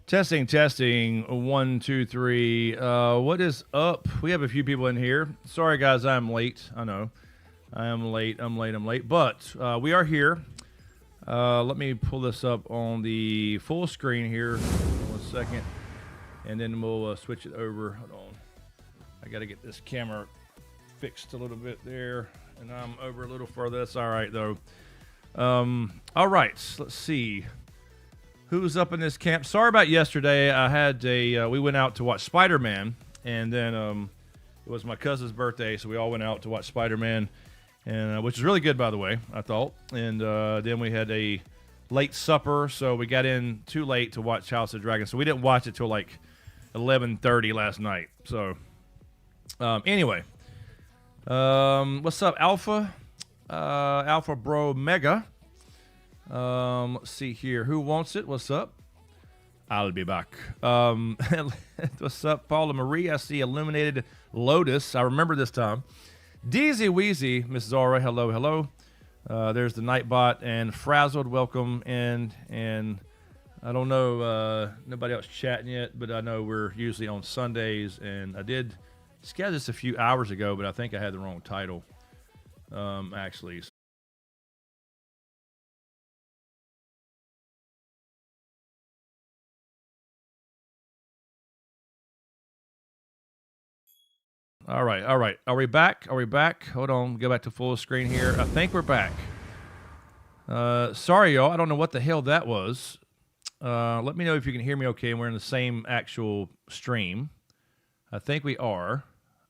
Testing, testing. 1, 2, 3. What is up? We have a few people in here. Sorry, guys, I'm late. I know. I am late. I'm late. But we are here. Let me pull this up on the full screen here. 1 second. And then we'll switch it over. Hold on. I got to get this camera fixed a little bit there. And I'm over a little further. That's all right, though. All right. Let's see. Who's up in this camp? Sorry about yesterday. I had we went out to watch Spider-Man, and then it was my cousin's birthday, so we all went out to watch Spider-Man, and which is really good, by the way, I thought. And then we had a late supper, so we got in too late to watch House of Dragons, so we didn't watch it till like 11:30 last night. So anyway, what's up, Alpha? Alpha Bro Mega. Let's see here. Who wants it? What's up? I'll be back. What's up, Paula Marie? I see Illuminated Lotus. I remember this time. Deezy Weezy, Miss Zara. Hello, hello. There's the Nightbot and Frazzled. Welcome. And I don't know, nobody else chatting yet, but I know we're usually on Sundays. And I did schedule this a few hours ago, but I think I had the wrong title, actually. All right. Are we back? Hold on. Go back to full screen here. I think we're back. Sorry, y'all. I don't know what the hell that was. Let me know if you can hear me okay and we're in the same actual stream. I think we are.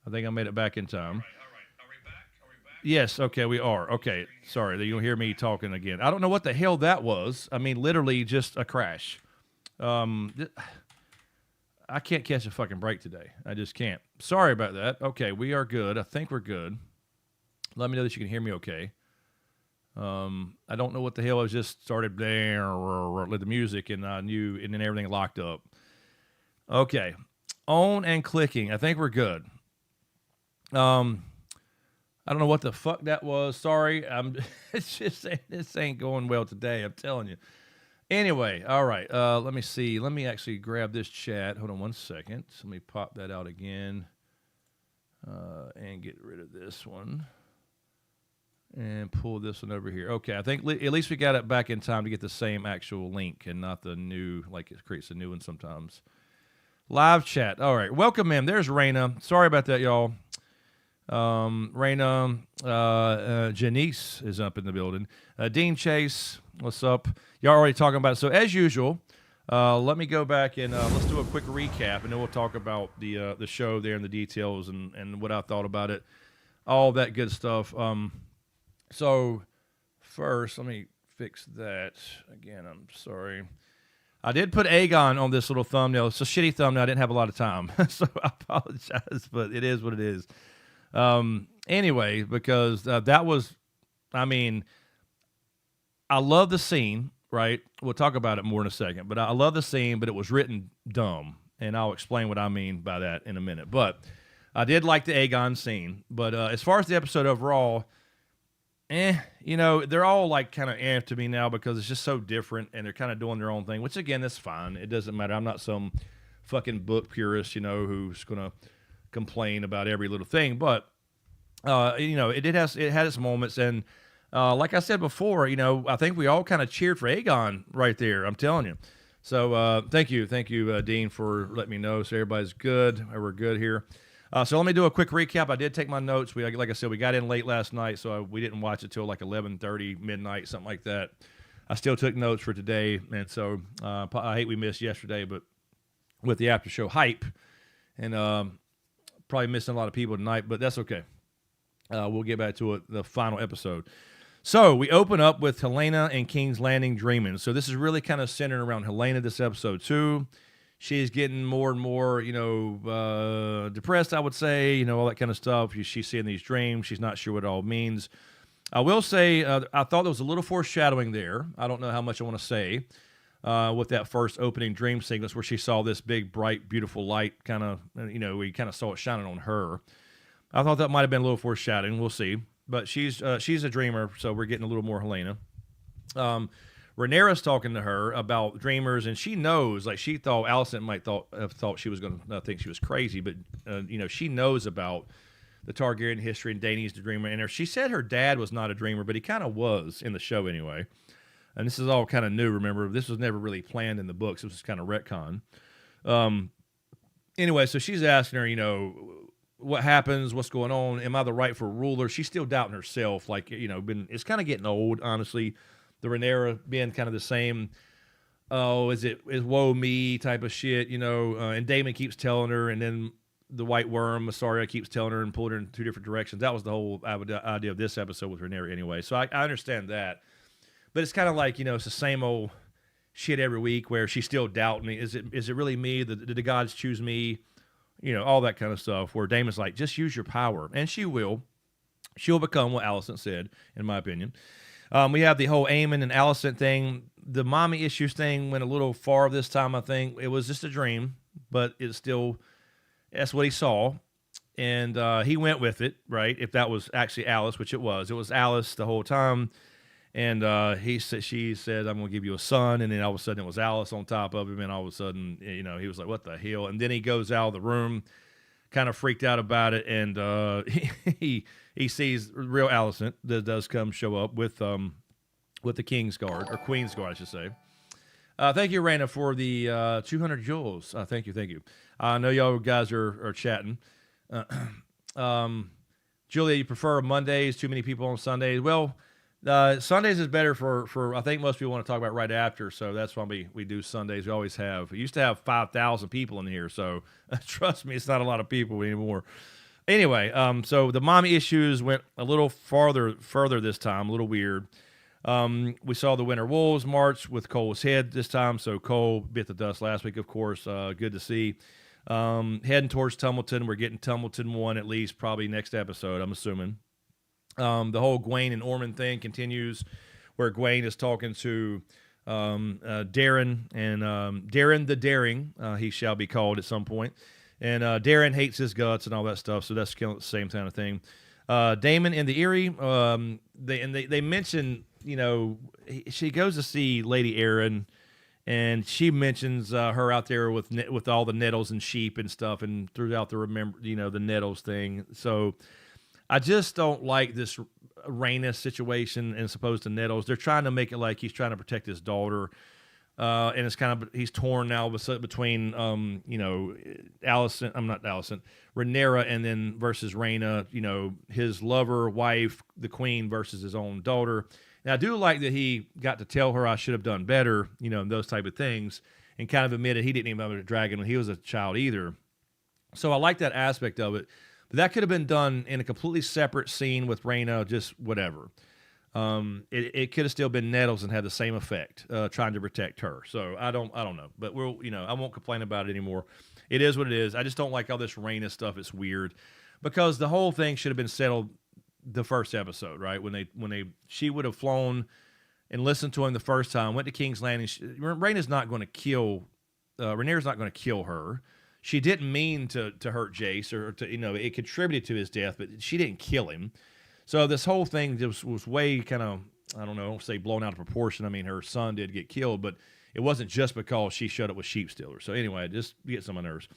I think I made it back in time. All right. Are we back? Yes, okay, we are. Okay, sorry. You'll hear me talking again. I don't know what the hell that was. I mean, literally just a crash. I can't catch a fucking break today. I just can't. Sorry about that. Okay, we are good. I think we're good. Let me know that you can hear me okay. I don't know what the hell I was just started there with the music, and I knew, and then everything locked up. Okay. On and clicking. I think we're good. I don't know what the fuck that was. Sorry. It's just, this ain't going well today. I'm telling you. Anyway, all right, let me see. Let me actually grab this chat. Hold on 1 second. Let me pop that out again and get rid of this one and pull this one over here. Okay, I think at least we got it back in time to get the same actual link and not the new, like it creates a new one sometimes. Live chat. All right, welcome in. There's Raina. Sorry about that, y'all. Raina, Janice is up in the building. Dean Chase, what's up? Y'all already talking about it. So as usual, let me go back and let's do a quick recap, and then we'll talk about the show there and the details and what I thought about it, all that good stuff. So first, let me fix that again. I'm sorry. I did put Aegon on this little thumbnail. It's a shitty thumbnail. I didn't have a lot of time, so I apologize, but it is what it is. Anyway, because that was, I mean, I love the scene, right? We'll talk about it more in a second, but I love the scene, but it was written dumb, and I'll explain what I mean by that in a minute. But I did like the Aegon scene, but as far as the episode overall, you know, they're all like kind of to me now because it's just so different, and they're kind of doing their own thing, which again, that's fine. It doesn't matter. I'm not some fucking book purist, you know, who's gonna complain about every little thing, but you know, it had its moments, and like I said before, you know, I think we all kind of cheered for Aegon right there. I'm telling you. So thank you, Dean, for letting me know. So everybody's good. We're good here. So let me do a quick recap. I did take my notes. Like I said, we got in late last night, so we didn't watch it till like 11:30 midnight, something like that. I still took notes for today, and so I hate we missed yesterday, but with the after show hype, and probably missing a lot of people tonight, but that's okay. We'll get back to it, the final episode. So we open up with Helena and King's Landing dreaming. So this is really kind of centered around Helena this episode too. She's getting more and more, you know, depressed, I would say, you know, all that kind of stuff. She's seeing these dreams. She's not sure what it all means. I will say I thought there was a little foreshadowing there. I don't know how much I want to say with that first opening dream sequence where she saw this big, bright, beautiful light kind of, you know, we kind of saw it shining on her. I thought that might have been a little foreshadowing. We'll see. But she's a dreamer, so we're getting a little more Helena. Rhaenyra's talking to her about dreamers, and she knows, like she thought Alicent might have thought she was going to think she was crazy, but she knows about the Targaryen history and Dany's the dreamer. And she said her dad was not a dreamer, but he kind of was in the show anyway. And this is all kind of new. Remember, this was never really planned in the books. It was just kind of retcon. Anyway, so she's asking her, what happens, what's going on, am I the rightful ruler? She's still doubting herself, like, it's kind of getting old, honestly. The Rhaenyra being kind of the same, is woe me type of shit, and Daemon keeps telling her, and then the White Worm, Mysaria, keeps telling her and pulling her in two different directions. That was the whole idea of this episode with Rhaenyra anyway, so I understand that. But it's kind of like, it's the same old shit every week where she's still doubting me. Is it really me? Did the gods choose me? All that kind of stuff, where Daemon's like, just use your power. And she will. She'll become what Alicent said, in my opinion. We have the whole Aemon and Alicent thing. The mommy issues thing went a little far this time, I think. It was just a dream, but that's what he saw. And he went with it, right? If that was actually Alice, which it was. It was Alice the whole time. And she said, I'm going to give you a son. And then all of a sudden it was Alice on top of him. And all of a sudden, he was like, what the hell? And then he goes out of the room, kind of freaked out about it. And he sees real Alicent that does show up with the King's Guard, or Queen's Guard, I should say. Thank you, Raina, for the 200 joules. Thank you. I know y'all guys are chatting. Julia, you prefer Mondays, too many people on Sundays? Well, Sundays is better for I think most people want to talk about right after, so that's why we do Sundays. We always have. We used to have 5,000 people in here, so trust me, it's not a lot of people anymore. Anyway, so the mommy issues went a little further this time, a little weird. We saw the Winter Wolves march with Cole's head this time, so Cole bit the dust last week, of course. Good to see. Heading towards Tumbleton. We're getting Tumbleton 1 at least, probably next episode, I'm assuming. The whole Gwaine and Ormond thing continues, where Gwaine is talking to Darren, and Darren the Daring, he shall be called at some point. And Darren hates his guts and all that stuff, so that's the same kind of thing. Daemon and the Eyrie, they mention, she goes to see Lady Erin, and she mentions her out there with all the nettles and sheep and stuff, and throughout the the nettles thing. So I just don't like this Rhaenys situation as opposed to Nettles. They're trying to make it like he's trying to protect his daughter, and it's kind of he's torn now between Rhaenyra, and then versus Rhaena, his lover, wife, the queen versus his own daughter. And I do like that he got to tell her I should have done better, those type of things, and kind of admitted he didn't even have a dragon when he was a child either. So I like that aspect of it. That could have been done in a completely separate scene with Rhaena, just whatever. It could have still been Nettles and had the same effect, trying to protect her. So I don't know, but I won't complain about it anymore. It is what it is. I just don't like all this Rhaena stuff. It's weird because the whole thing should have been settled the first episode, right? She would have flown and listened to him the first time, went to King's Landing. Rhaenyra's not going to kill her. She didn't mean to hurt Jace or it contributed to his death, but she didn't kill him. So this whole thing just was way kind of, I don't say blown out of proportion. I mean, her son did get killed, but it wasn't just because she showed up with sheep stealers. So anyway, just get some of my nerves.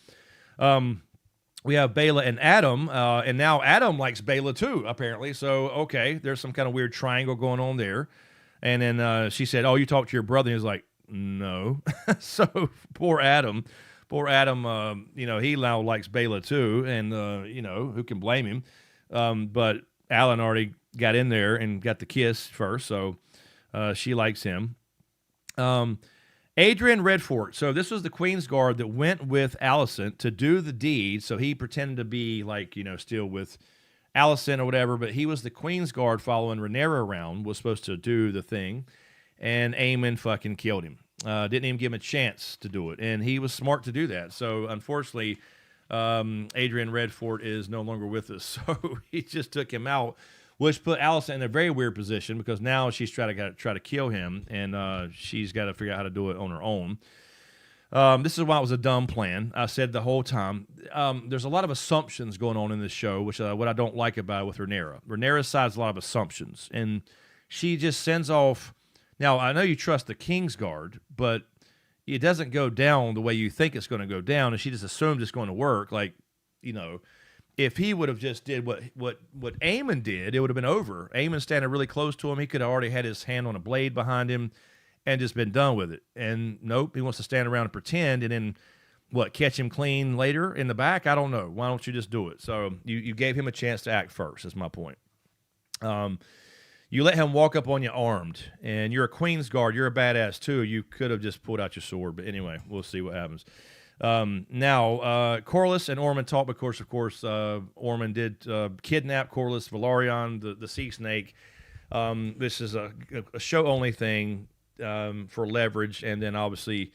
We have Baela and Adam, and now Adam likes Baela too, apparently. So, okay, there's some kind of weird triangle going on there. And then she said, oh, you talked to your brother? And he was like, no. So poor Adam. He now likes Baela too, and, who can blame him? But Alan already got in there and got the kiss first, so she likes him. Adrian Redfort. So this was the Queen's Guard that went with Alicent to do the deed, so he pretended to be, still with Alicent or whatever, but he was the Queen's Guard following Rhaenyra around, was supposed to do the thing, and Aemon fucking killed him. Didn't even give him a chance to do it, and he was smart to do that. So unfortunately, Adrian Redfort is no longer with us, so he just took him out, which put Alicent in a very weird position because now she's trying to kill him, and she's got to figure out how to do it on her own. This is why it was a dumb plan. I said the whole time. There's a lot of assumptions going on in this show, which what I don't like about it with Rhaenyra. Rhaenyra's side's a lot of assumptions, and she just sends off. Now, I know you trust the Kingsguard, but it doesn't go down the way you think it's going to go down, and she just assumes it's going to work. Like, if he would have just did what Aemon did, it would have been over. Aemon standing really close to him. He could have already had his hand on a blade behind him and just been done with it. And nope, he wants to stand around and pretend and then, catch him clean later in the back? I don't know. Why don't you just do it? So you gave him a chance to act first, is my point. You let him walk up on you armed, and you're a Queen's Guard. You're a badass, too. You could have just pulled out your sword. But anyway, we'll see what happens. Now, Corlys and Ormond talk. Of course, Ormond did kidnap Corlys Velaryon, the sea snake. This is a show-only thing. For leverage, and then obviously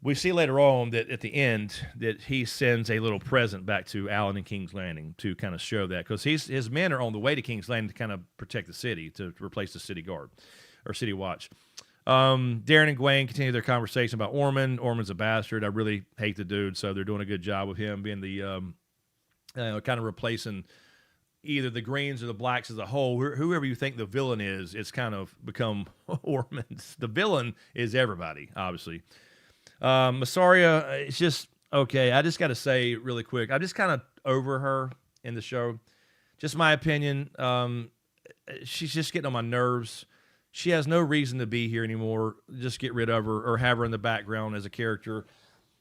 we see later on that at the end that he sends a little present back to Alan and King's Landing to kind of show that, because his men are on the way to King's Landing to kind of protect the city, to replace the city guard or city watch. Darren and Gwen continue their conversation about Ormond. Ormond's a bastard. I really hate the dude, so they're doing a good job with him being the kind of replacing either the Greens or the Blacks as a whole. Whoever you think the villain is, it's kind of become Ormond's. The villain is everybody, obviously. Mysaria, it's just, okay, I just got to say really quick, I'm just kind of over her in the show. Just my opinion. She's just getting on my nerves. She has no reason to be here anymore. Just get rid of her or have her in the background as a character.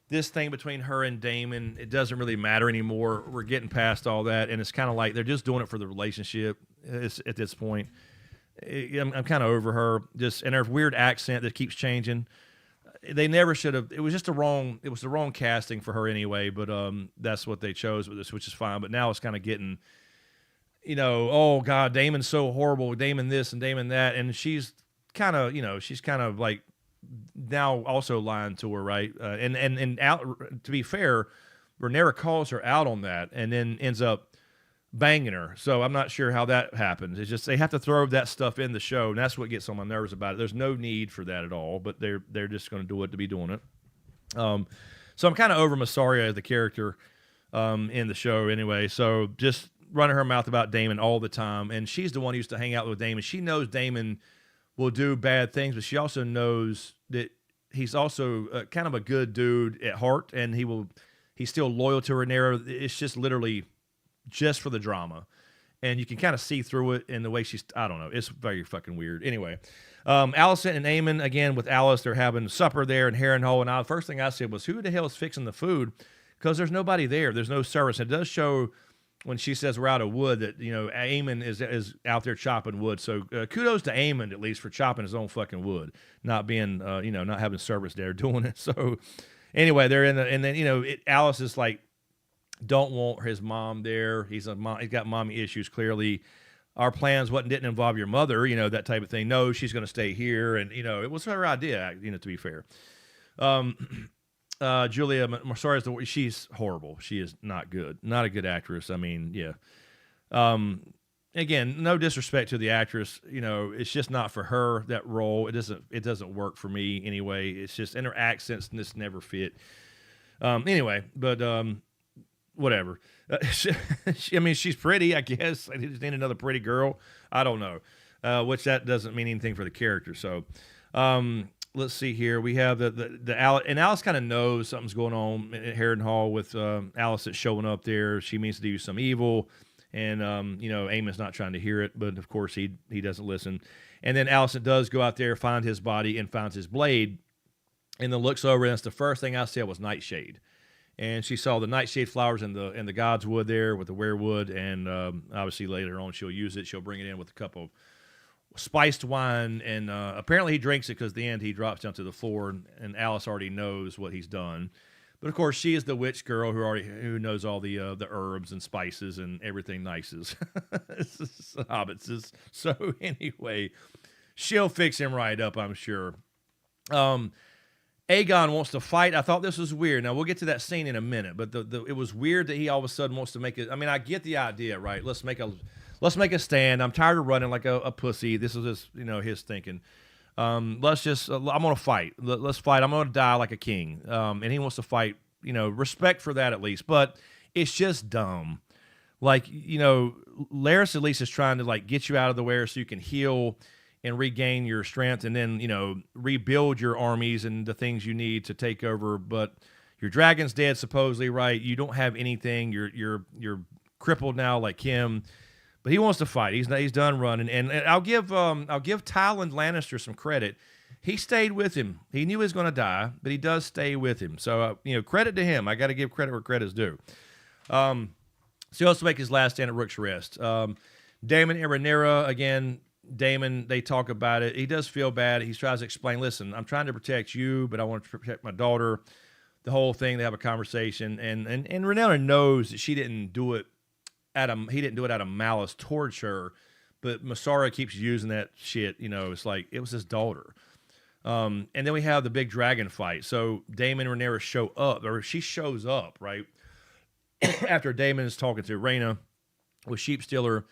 This thing between her and Daemon, it doesn't really matter anymore. We're getting past all that, and it's kind of like they're just doing it for the relationship at this point. I'm kind of over her. And her weird accent that keeps changing. They never should have. It was just the wrong casting for her anyway, but that's what they chose with this, which is fine. But now it's kind of getting, oh, God, Daemon's so horrible, Daemon this and Daemon that, and she's kind of like, now also lying to her, right? And out, to be fair, Rhaenyra calls her out on that and then ends up banging her. So I'm not sure how that happens. It's just they have to throw that stuff in the show, and that's what gets on my nerves about it. There's no need for that at all, but they're just going to do it to be doing it. So I'm kind of over Mysaria, the character in the show anyway. So just running her mouth about Daemon all the time, and she's the one who used to hang out with Daemon. She knows Daemon will do bad things, but she also knows that he's also kind of a good dude at heart, and he's still loyal to Rhaenyra. It's just literally just for the drama, and you can kind of see through it in the way I don't know, it's very fucking weird. Anyway, Alicent and Aemon, again with Alice, they're having supper there in Harrenhal, and the first thing I said was, who the hell is fixing the food? Because there's nobody there. There's no service. It does show when she says we're out of wood that, Aemon is out there chopping wood. So kudos to Aemon, at least, for chopping his own fucking wood, not being, not having service there doing it. So anyway, they're and then, Alice is like, don't want his mom there. He's got mommy issues, clearly. Our plans didn't involve your mother, that type of thing. No, she's going to stay here. And, it was her idea, to be fair. Julia Mysaria, she's horrible. She is not good. Not a good actress. I mean, yeah. Again, no disrespect to the actress. It's just not for her, that role. It doesn't work for me anyway. It's just, and her accents just never fit. Anyway, but whatever. She's pretty, I guess. I just need another pretty girl. I don't know. Which that doesn't mean anything for the character. So, let's see here. We have the Alice, and Alice kind of knows something's going on at Harrenhal with Alice that's showing up there. She means to do some evil, and Aemon's not trying to hear it, but of course he doesn't listen. And then Alicent does go out there, find his body, and finds his blade, and then looks over, and that's the first thing I said was Nightshade. And she saw the nightshade flowers in the god's wood there with the werewood, and obviously later on she'll use it. She'll bring it in with a cup of spiced wine, and apparently he drinks it because at the end he drops down to the floor, and Alice already knows what he's done. But of course, she is the witch girl who knows all the herbs and spices and everything nices. Hobbits. So anyway, she'll fix him right up, I'm sure. Aegon wants to fight. I thought this was weird. Now, we'll get to that scene in a minute, but it was weird that he all of a sudden wants to make it. I mean, I get the idea, right? Let's make a stand. I'm tired of running like a pussy. This is just, his thinking. Let's just, I'm going to fight. Let's fight. I'm going to die like a king. And he wants to fight, respect for that at least. But it's just dumb. Like, Laris at least is trying to, like, get you out of the wear so you can heal and regain your strength and then, rebuild your armies and the things you need to take over. But your dragon's dead, supposedly, right? You don't have anything. You're crippled now like him. But he wants to fight. He's done running. And I'll give Tywin Lannister some credit. He stayed with him. He knew he was going to die, but he does stay with him. So, credit to him. I got to give credit where credit's due. So he also make his last stand at Rook's Rest. Daemon and Rhaenyra, again, Daemon, they talk about it. He does feel bad. He tries to explain, listen, I'm trying to protect you, but I want to protect my daughter. The whole thing, they have a conversation. And Rhaenyra knows that she didn't do it he didn't do it out of malice towards her, but Masara keeps using that shit. It's like it was his daughter. And then we have the big dragon fight. So Daemon and Rhaenyra show up, or she shows up, right? After Daemon is talking to Rhaena with Sheep Stealer,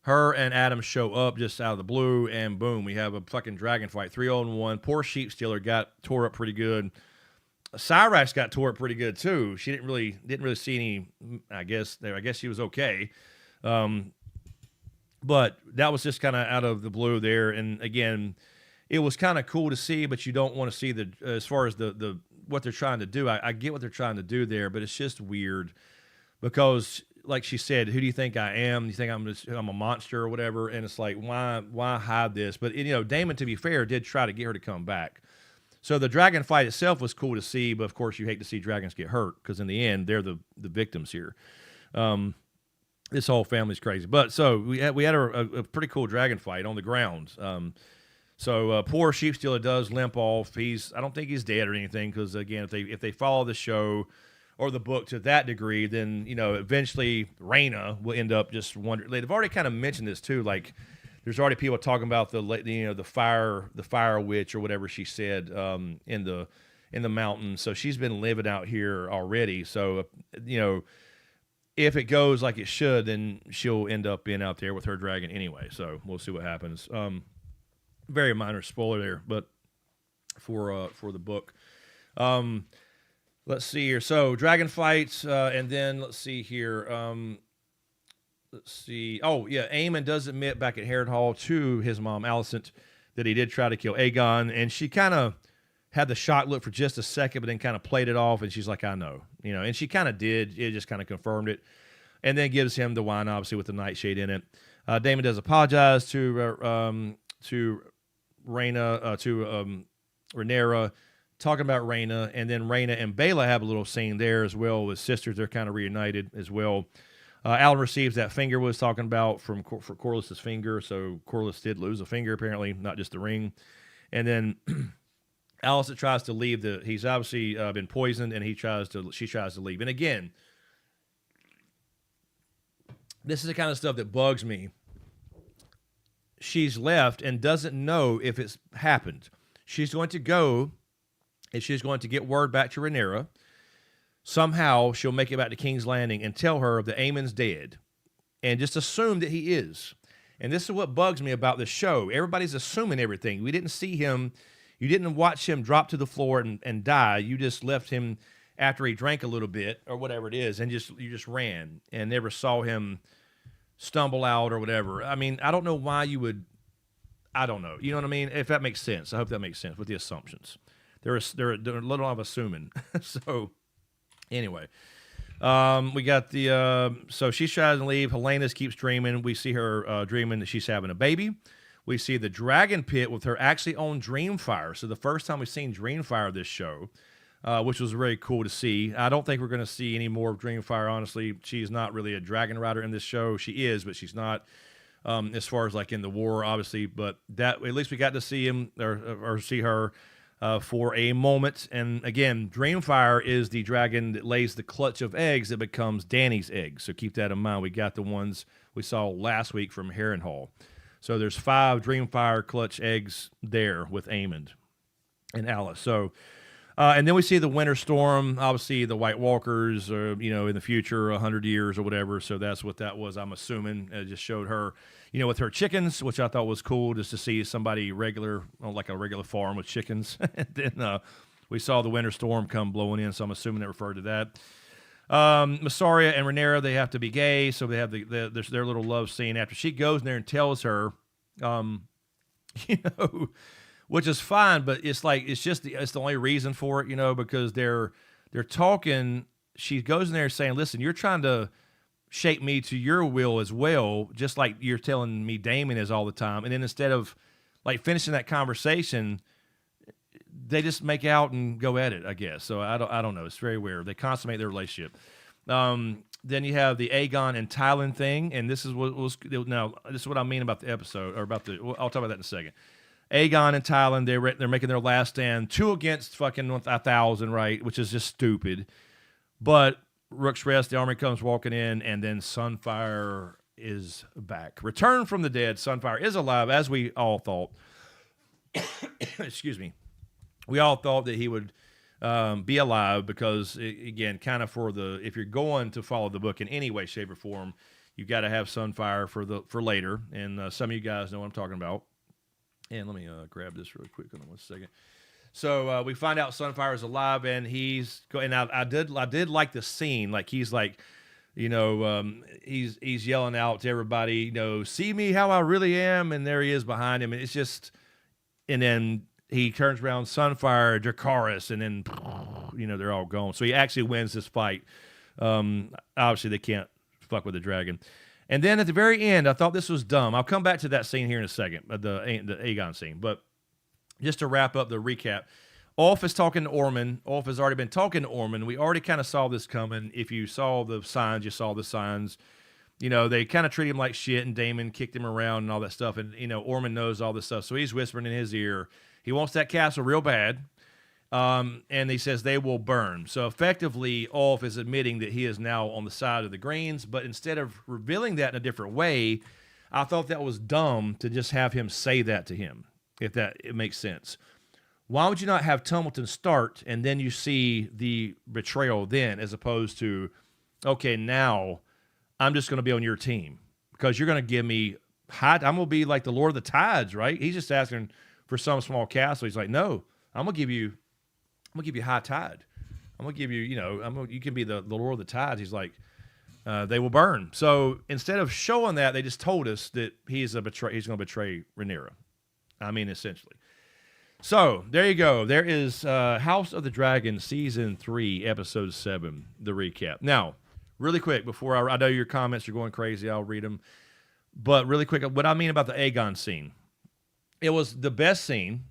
her and Adam show up just out of the blue, and boom, we have a fucking dragon fight. 3-on-1. Poor Sheep Stealer got tore up pretty good. Cyrax got tore up pretty good too. She didn't really see any. I guess she was okay, but that was just kind of out of the blue there. And again, it was kind of cool to see, but you don't want to see as far as the what they're trying to do. I get what they're trying to do there, but it's just weird because, like she said, who do you think I am? You think I'm a monster or whatever? And it's like, why hide this? But Daemon, to be fair, did try to get her to come back. So the dragon fight itself was cool to see, but of course you hate to see dragons get hurt because in the end they're the victims here. This whole family's crazy. But so we had a pretty cool dragon fight on the ground. So poor Sheep Stealer does limp off. I don't think he's dead or anything because again, if they follow the show or the book to that degree, then eventually Rhaena will end up just wondering. They've already kind of mentioned this too, like. There's already people talking about the fire witch or whatever she said in the mountain. So she's been living out here already. So if it goes like it should, then she'll end up being out there with her dragon anyway. So we'll see what happens. Very minor spoiler there, but for the book. Let's see here. So dragon fights, and then let's see here. Let's see. Oh, yeah. Aemon does admit back at Harrenhal to his mom, Alicent, that he did try to kill Aegon. And she kind of had the shock look for just a second, but then kind of played it off. And she's like, I know. And she kind of did. It just kind of confirmed it. And then gives him the wine, obviously, with the nightshade in it. Daemon does apologize to Rhaena, to Rhaenyra, talking about Rhaena. And then Rhaena and Baela have a little scene there as well with sisters. They're kind of reunited as well. Alan receives that finger we was talking about for Corlys's finger. So Corlys did lose a finger, apparently, not just the ring. And then Alicent tries to leave. He's obviously been poisoned, and she tries to leave. And again, this is the kind of stuff that bugs me. She's left and doesn't know if it's happened. She's going to go, and she's going to get word back to Rhaenyra. Somehow she'll make it back to King's Landing and tell her that Aemon's dead and just assume that he is. And this is what bugs me about this show. Everybody's assuming everything. We didn't see him. You didn't watch him drop to the floor and die. You just left him after he drank a little bit or whatever it is, and you just ran and never saw him stumble out or whatever. I mean, I don't know why you would. I don't know. You know what I mean? If that makes sense. I hope that makes sense with the assumptions. They're a little of assuming. So... Anyway, we got so she tries to leave. Helena keeps dreaming. We see her dreaming that she's having a baby. We see the dragon pit with her actually on Dreamfire. So the first time we've seen Dreamfire this show, which was very cool to see. I don't think we're going to see any more of Dreamfire, honestly. She's not really a dragon rider in this show. She is, but she's not as far as like in the war, obviously. But that at least we got to see him or see her. For a moment. And again, Dreamfire is the dragon that lays the clutch of eggs that becomes Dany's eggs. So keep that in mind. We got the ones we saw last week from Harrenhal. So there's 5 Dreamfire clutch eggs there with Aemond and Alice. So And then we see the winter storm, obviously the White Walkers, in the future, 100 years or whatever. So that's what that was, I'm assuming. It just showed her, with her chickens, which I thought was cool just to see somebody regular, like a regular farm with chickens. And then we saw the winter storm come blowing in, so I'm assuming they referred to that. Massaria and Rhaenyra, they have to be gay, so they have their little love scene after she goes in there and tells her, which is fine, but it's the only reason for it, because they're talking. She goes in there saying, "Listen, you're trying to shape me to your will as well, just like you're telling me Daemon is all the time." And then instead of like finishing that conversation, they just make out and go at it, I guess. So I don't know. It's very weird. They consummate their relationship. Then you have the Aegon and Tylan thing, and this is this is what I mean about the episode, or I'll talk about that in a second. Aegon and Tylan, they're making their last stand, 2 against fucking 1,000, right? Which is just stupid. But Rook's Rest, the army comes walking in, and then Sunfire is back. Returned from the dead, Sunfire is alive, as we all thought. Excuse me. We all thought that he would be alive because, again, kind of if you're going to follow the book in any way, shape, or form, you've got to have Sunfire for later. And some of you guys know what I'm talking about. And let me grab this real quick. Hold on 1 second. So we find out Sunfire is alive, and he's going out. I did like the scene. Like he's like, he's yelling out to everybody, see me how I really am, and there he is behind him. And it's just, and then he turns around, Sunfire, Dracarys, and then they're all gone. So he actually wins this fight. Obviously they can't fuck with the dragon. And then at the very end, I thought this was dumb. I'll come back to that scene here in a second, the Aegon scene. But just to wrap up the recap, Ulf is talking to Ormond. Ulf has already been talking to Ormond. We already kind of saw this coming. If you saw the signs, you saw the signs. They kind of treat him like shit, and Daemon kicked him around and all that stuff. And, Ormond knows all this stuff. So he's whispering in his ear. He wants that castle real bad. And he says they will burn. So effectively, Ulf is admitting that he is now on the side of the Greens, but instead of revealing that in a different way, I thought that was dumb to just have him say that to him, if it makes sense. Why would you not have Tumbleton start, and then you see the betrayal then, as opposed to, okay, now I'm just going to be on your team, because you're going to give me I'm going to be like the Lord of the Tides, right? He's just asking for some small castle. He's like, no, I'm going to give you high tide. I'm gonna give you, you can be the Lord of the Tides. He's like, they will burn. So instead of showing that, they just told us that he's going to betray Rhaenyra. I mean, essentially. So there you go. There is House of the Dragon season 3, episode 7, the recap. Now, really quick before I know your comments are going crazy. I'll read them, but really quick, what I mean about the Aegon scene, it was the best scene.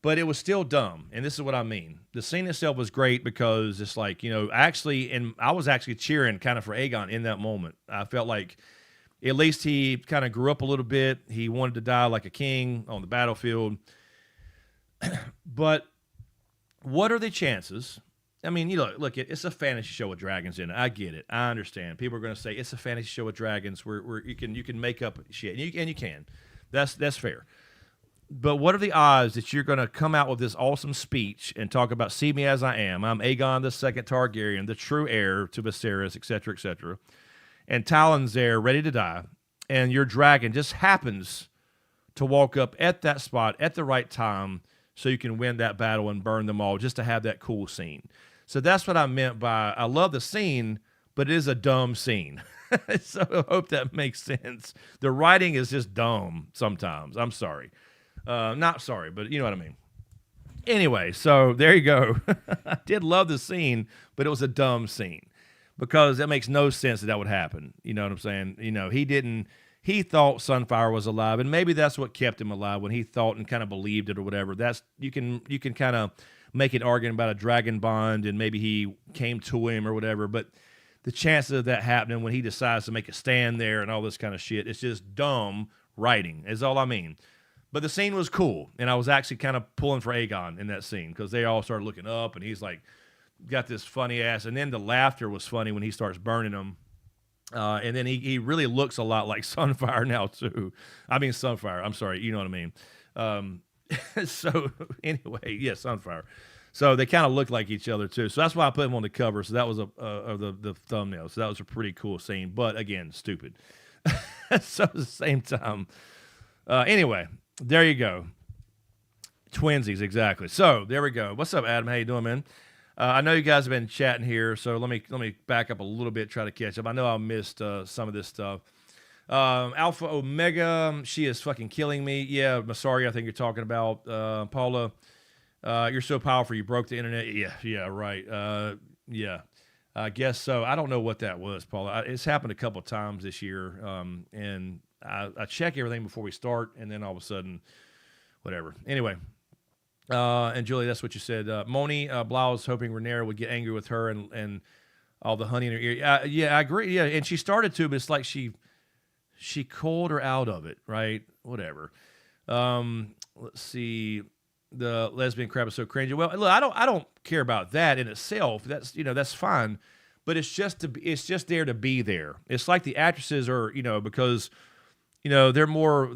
But it was still dumb, and this is what I mean. The scene itself was great because it's like, and I was actually cheering kind of for Aegon in that moment. I felt like at least he kind of grew up a little bit. He wanted to die like a king on the battlefield. But what are the chances? I mean, look, it's a fantasy show with dragons in it. I get it. I understand. People are going to say it's a fantasy show with dragons where you can make up shit, and you can. That's fair. But what are the odds that you're going to come out with this awesome speech and talk about, see me as I am. I'm Aegon the Second Targaryen, the true heir to Viserys, etc., etc. And Talon's there, ready to die. And your dragon just happens to walk up at that spot at the right time so you can win that battle and burn them all, just to have that cool scene. So that's what I meant by, I love the scene, but it is a dumb scene. So I hope that makes sense. The writing is just dumb sometimes. I'm sorry. Not sorry, but you know what I mean. Anyway, so there you go. I did love the scene, but it was a dumb scene because that makes no sense that would happen. You know what I'm saying? He thought Sunfire was alive, and maybe that's what kept him alive when he thought and kind of believed it or whatever. You can kind of make an argument about a dragon bond, and maybe he came to him or whatever, but the chances of that happening when he decides to make a stand there and all this kind of shit, it's just dumb writing is all I mean. But the scene was cool, and I was actually kind of pulling for Aegon in that scene because they all started looking up, and he's like, got this funny ass, and then the laughter was funny when he starts burning them. And then he really looks a lot like Sunfire now, too. I mean, Sunfire. I'm sorry. You know what I mean. So, anyway, yeah, Sunfire. So they kind of look like each other too. So that's why I put them on the cover. So that was the thumbnail. So that was a pretty cool scene. But again, stupid. So at the same time, anyway, there you go. Twinsies, exactly. So there we go. What's up, Adam? How you doing, man? I know you guys have been chatting here, so let me back up a little bit, try to catch up. I know I missed some of this stuff. Alpha Omega, she is fucking killing me. Yeah, Masari, I think you're talking about. Paula, you're so powerful, you broke the internet. Yeah, right. Yeah, I guess so. I don't know what that was, Paula. It's happened a couple of times this year, and I check everything before we start, and then all of a sudden, whatever. Anyway. And Julie, that's what you said. Moni Blau is hoping Rhaenyra would get angry with her and all the honey in her ear. Yeah, I agree. Yeah, and she started to, but it's like she called her out of it, right? Whatever. Let's see. The lesbian crap is so cringy. Well, look, I don't care about that in itself. That's fine, but it's just there to be there. It's like the actresses are, because they're more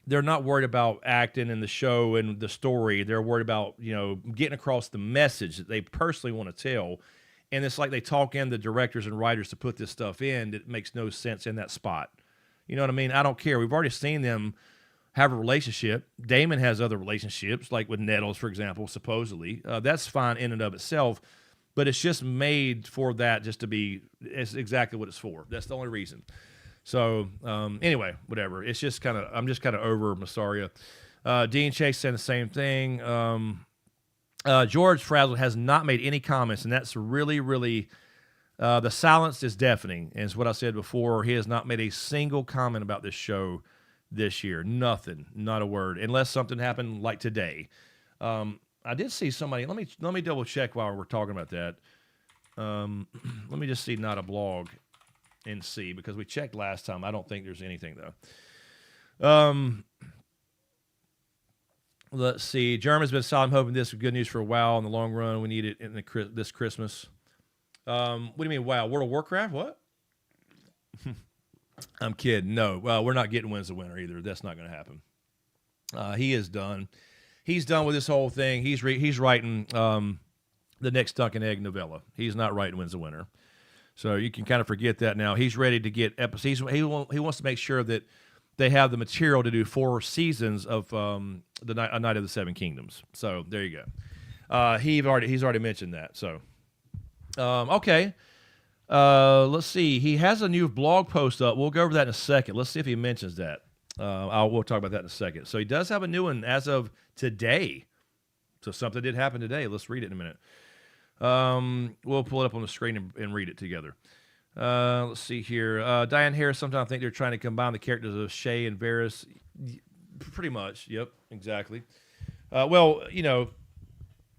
they're not worried about acting in the show and the story. They're worried about, getting across the message that they personally want to tell. And it's like they talk in the directors and writers to put this stuff in that makes no sense in that spot. You know what I mean? I don't care. We've already seen them have a relationship. Damon has other relationships, like with Nettles, for example, supposedly. That's fine in and of itself, but it's just made for that just to be, it's exactly what it's for. That's the only reason. So, anyway, whatever. It's just I'm just kind of over Massaria. Dean Chase saying the same thing. George Frazzle has not made any comments, and that's really, really, the silence is deafening. And it's what I said before. He has not made a single comment about this show this year. Nothing, not a word, unless something happened like today. I did see somebody, let me double check while we're talking about that. Let me just see, not a blog. And see, because we checked last time. I don't think there's anything though. Let's see. German's been solid. I'm hoping this is good news for a while. In the long run, we need it in this Christmas. What do you mean, wow? World of Warcraft? What? I'm kidding. No. Well, we're not getting Wins the Winner either. That's not going to happen. He is done. He's done with this whole thing. He's writing the next Duncan Egg novella. He's not writing Wins the Winner. So you can kind of forget that now. He's ready to get episodes. He wants to make sure that they have the material to do 4 seasons of A Night of the Seven Kingdoms. So there you go. He's already mentioned that. So okay. Let's see. He has a new blog post up. We'll go over that in a second. Let's see if he mentions that. We'll talk about that in a second. So he does have a new one as of today. So something did happen today. Let's read it in a minute. We'll pull it up on the screen and read it together. Let's see here. Diane Harris, sometimes I think they're trying to combine the characters of Shay and Varys. Pretty much. Yep, exactly. Well,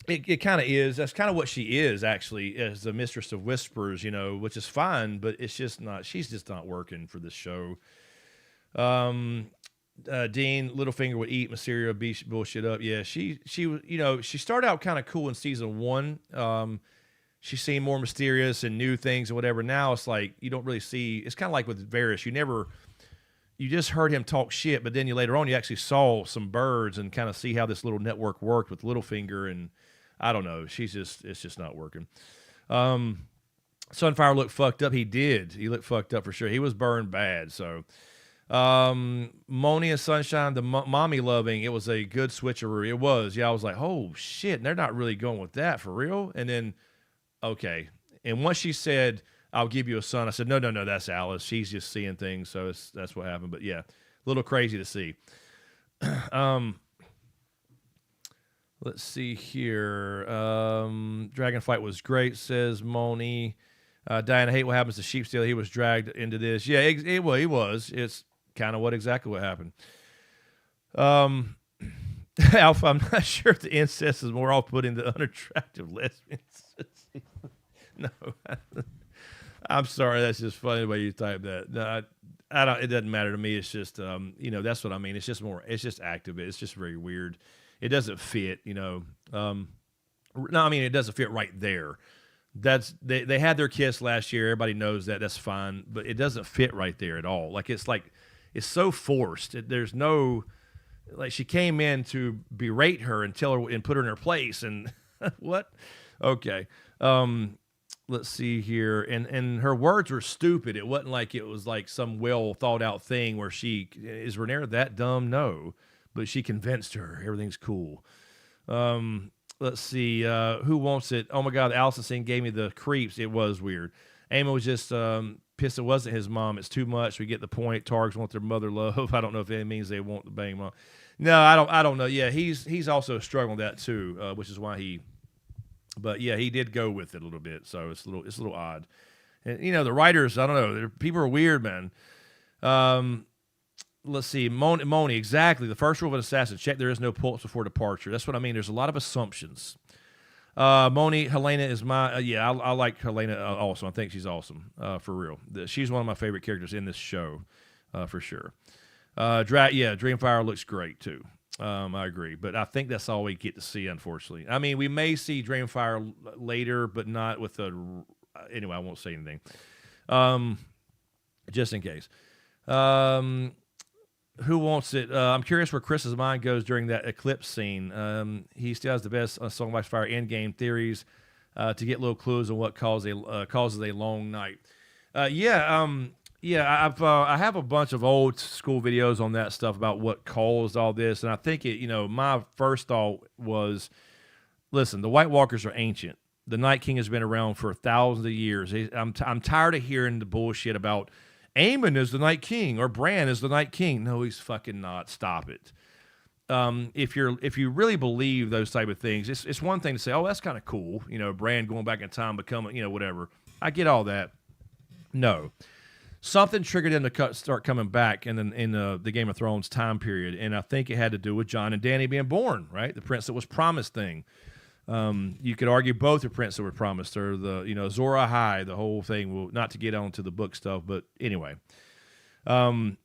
it kind of is. That's kind of what she is, actually, as the Mistress of Whispers, which is fine, but it's just not, she's just not working for this show. Dean Littlefinger would eat Mysterio bullshit up. Yeah, she she started out kind of cool in season 1. She seemed more mysterious and new things and whatever. Now it's like you don't really see. It's kind of like with Varys. You just heard him talk shit, but then later on you actually saw some birds and kind of see how this little network worked with Littlefinger. And I don't know. It's just not working. Sunfire looked fucked up. He did. He looked fucked up for sure. He was burned bad. So. Moni and Sunshine, the mommy loving, it was a good switcheroo. It was. Yeah, I was like, oh shit, they're not really going with that for real. And then, okay. And once she said, I'll give you a son, I said, no, that's Alice. She's just seeing things. So that's what happened. But yeah, a little crazy to see. Let's see here. Dragon fight was great, says Moni. Diane, I hate what happens to Sheepsdale. He was dragged into this. Yeah, he was. It's kind of exactly what happened. Alpha, I'm not sure if the incest is more off-putting than unattractive lesbians. No, I'm sorry. That's just funny the way you type that. No, I don't. It doesn't matter to me. It's just, that's what I mean. It's just active. It's just very weird. It doesn't fit. No, I mean it doesn't fit right there. They had their kiss last year. Everybody knows that. That's fine, but it doesn't fit right there at all. It's so forced. There's no. like she came in to berate her and tell her and put her in her place. And what? Okay. Let's see here. And her words were stupid. It wasn't like it was like some well thought out thing where is Rhaenyra that dumb? No, but she convinced her everything's cool. Let's see. Who wants it? Oh my God. The Allison scene gave me the creeps. It was weird. Aemon was just, pissed it wasn't his mom. It's too much. We get the point. Targs want their mother love. I don't know if that means they want the bang mom. No, I don't know. Yeah. He's also struggling with that too, which is why but yeah, he did go with it a little bit, so it's a little odd. And the writers, I don't know, people are weird, man. Let's see, Moni, exactly. The first rule of an assassin: check there is no pulse before departure. That's what I mean. There's a lot of assumptions. Moni, Helena is my I like Helena also. I think she's awesome for real. She's one of my favorite characters in this show for sure. Dreamfire looks great too. I agree, but I think that's all we get to see, unfortunately. I mean, we may see Dreamfire later, but not with anyway, I won't say anything. Just in case. Who wants it? I'm curious where Chris's mind goes during that eclipse scene. He still has the best Song of Fire endgame theories to get little clues on what causes a long night. I have a bunch of old school videos on that stuff about what caused all this, and I think my first thought was, listen, the White Walkers are ancient. The Night King has been around for thousands of years. I'm tired of hearing the bullshit about Aemon is the Night King or Bran is the Night King. No, he's fucking not. Stop it. If you really believe those type of things, it's one thing to say, oh, that's kind of cool. Bran going back in time, becoming, whatever. I get all that. No. Something triggered him to start coming back in the Game of Thrones time period, and I think it had to do with Jon and Dany being born, right? The prince that was promised thing. You could argue both the prince that were promised, or the Azor Ahai, the whole thing. Well, not to get onto the book stuff, but anyway. But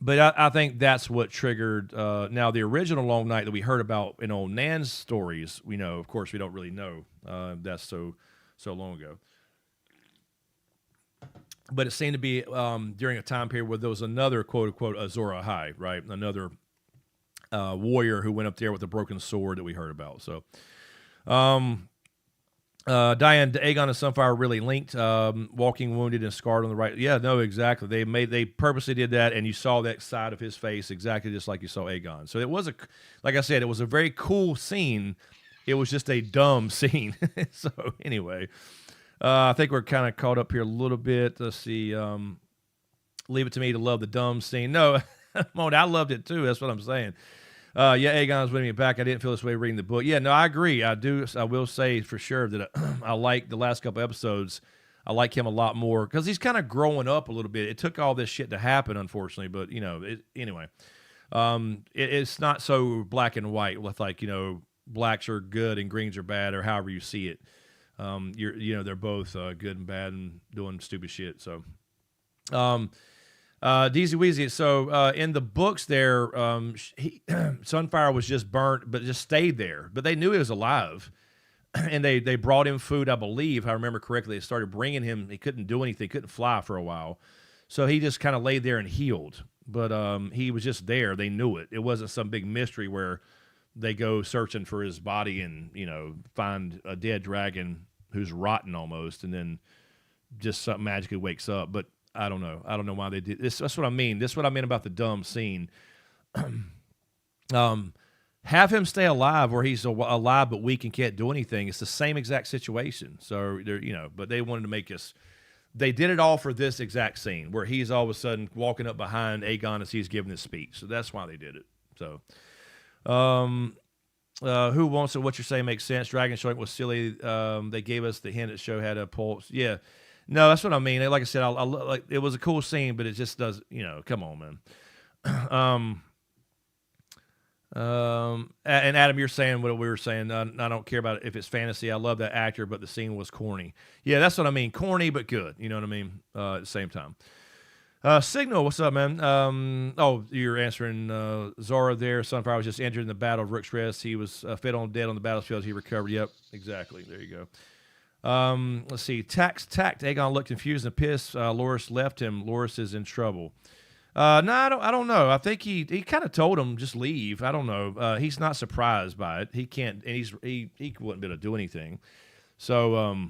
I think that's what triggered. Now the original Long Night that we heard about in old Nan's stories, of course, we don't really know. That's so long ago. But it seemed to be during a time period where there was another quote-unquote Azor Ahai, right? Another warrior who went up there with a broken sword that we heard about. So, Diane, Aegon and Sunfire really linked, walking wounded and scarred on the right. Yeah, no, exactly. They purposely did that, and you saw that side of his face exactly just like you saw Aegon. So it was like I said, it was a very cool scene. It was just a dumb scene. So anyway. I think we're kind of caught up here a little bit. Let's see. Leave it to me to love the dumb scene. No, Mona, I loved it too. That's what I'm saying. Aegon's winning me back. I didn't feel this way reading the book. Yeah, no, I agree. I do. I will say for sure that I like the last couple episodes. I like him a lot more because he's kind of growing up a little bit. It took all this shit to happen, unfortunately, but anyway. It's not so black and white with blacks are good and greens are bad, or however you see it. They're both good and bad and doing stupid shit. So, Deezy Weezy. So, in the books there, Sunfire was just burnt, but just stayed there. But they knew he was alive, and they brought him food, I believe, if I remember correctly. They started bringing him. He couldn't do anything, couldn't fly for a while, so he just kind of laid there and healed. But he was just there. They knew it. It wasn't some big mystery where they go searching for his body and find a dead dragon who's rotten almost, and then just something magically wakes up. But I don't know. I don't know why they did this. That's what I mean. This is what I meant about the dumb scene. Have him stay alive where he's alive but weak and can't do anything. It's the same exact situation. So but they wanted to make us. They did it all for this exact scene where he's all of a sudden walking up behind Aegon as he's giving his speech. So that's why they did it. So. Who wants it? What you're saying makes sense. Dragon showing was silly. They gave us the hint that show had a pulse. Yeah, no, that's what I mean. Like I said, I like it was a cool scene, but it just does. Come on, man. And Adam, you're saying what we were saying. I don't care about it if it's fantasy. I love that actor, but the scene was corny. Yeah, that's what I mean. Corny, but good. You know what I mean? At the same time. Signal, what's up, man? You're answering Zora there. Sunfire was just injured in the Battle of Rook's Rest. He was dead on the battlefield. He recovered. Yep, exactly. There you go. Let's see. Tact. Aegon looked confused and pissed. Loras left him. Loras is in trouble. No, I don't know. I think he kind of told him just leave. I don't know. He's not surprised by it. He can't, and he wouldn't be able to do anything. So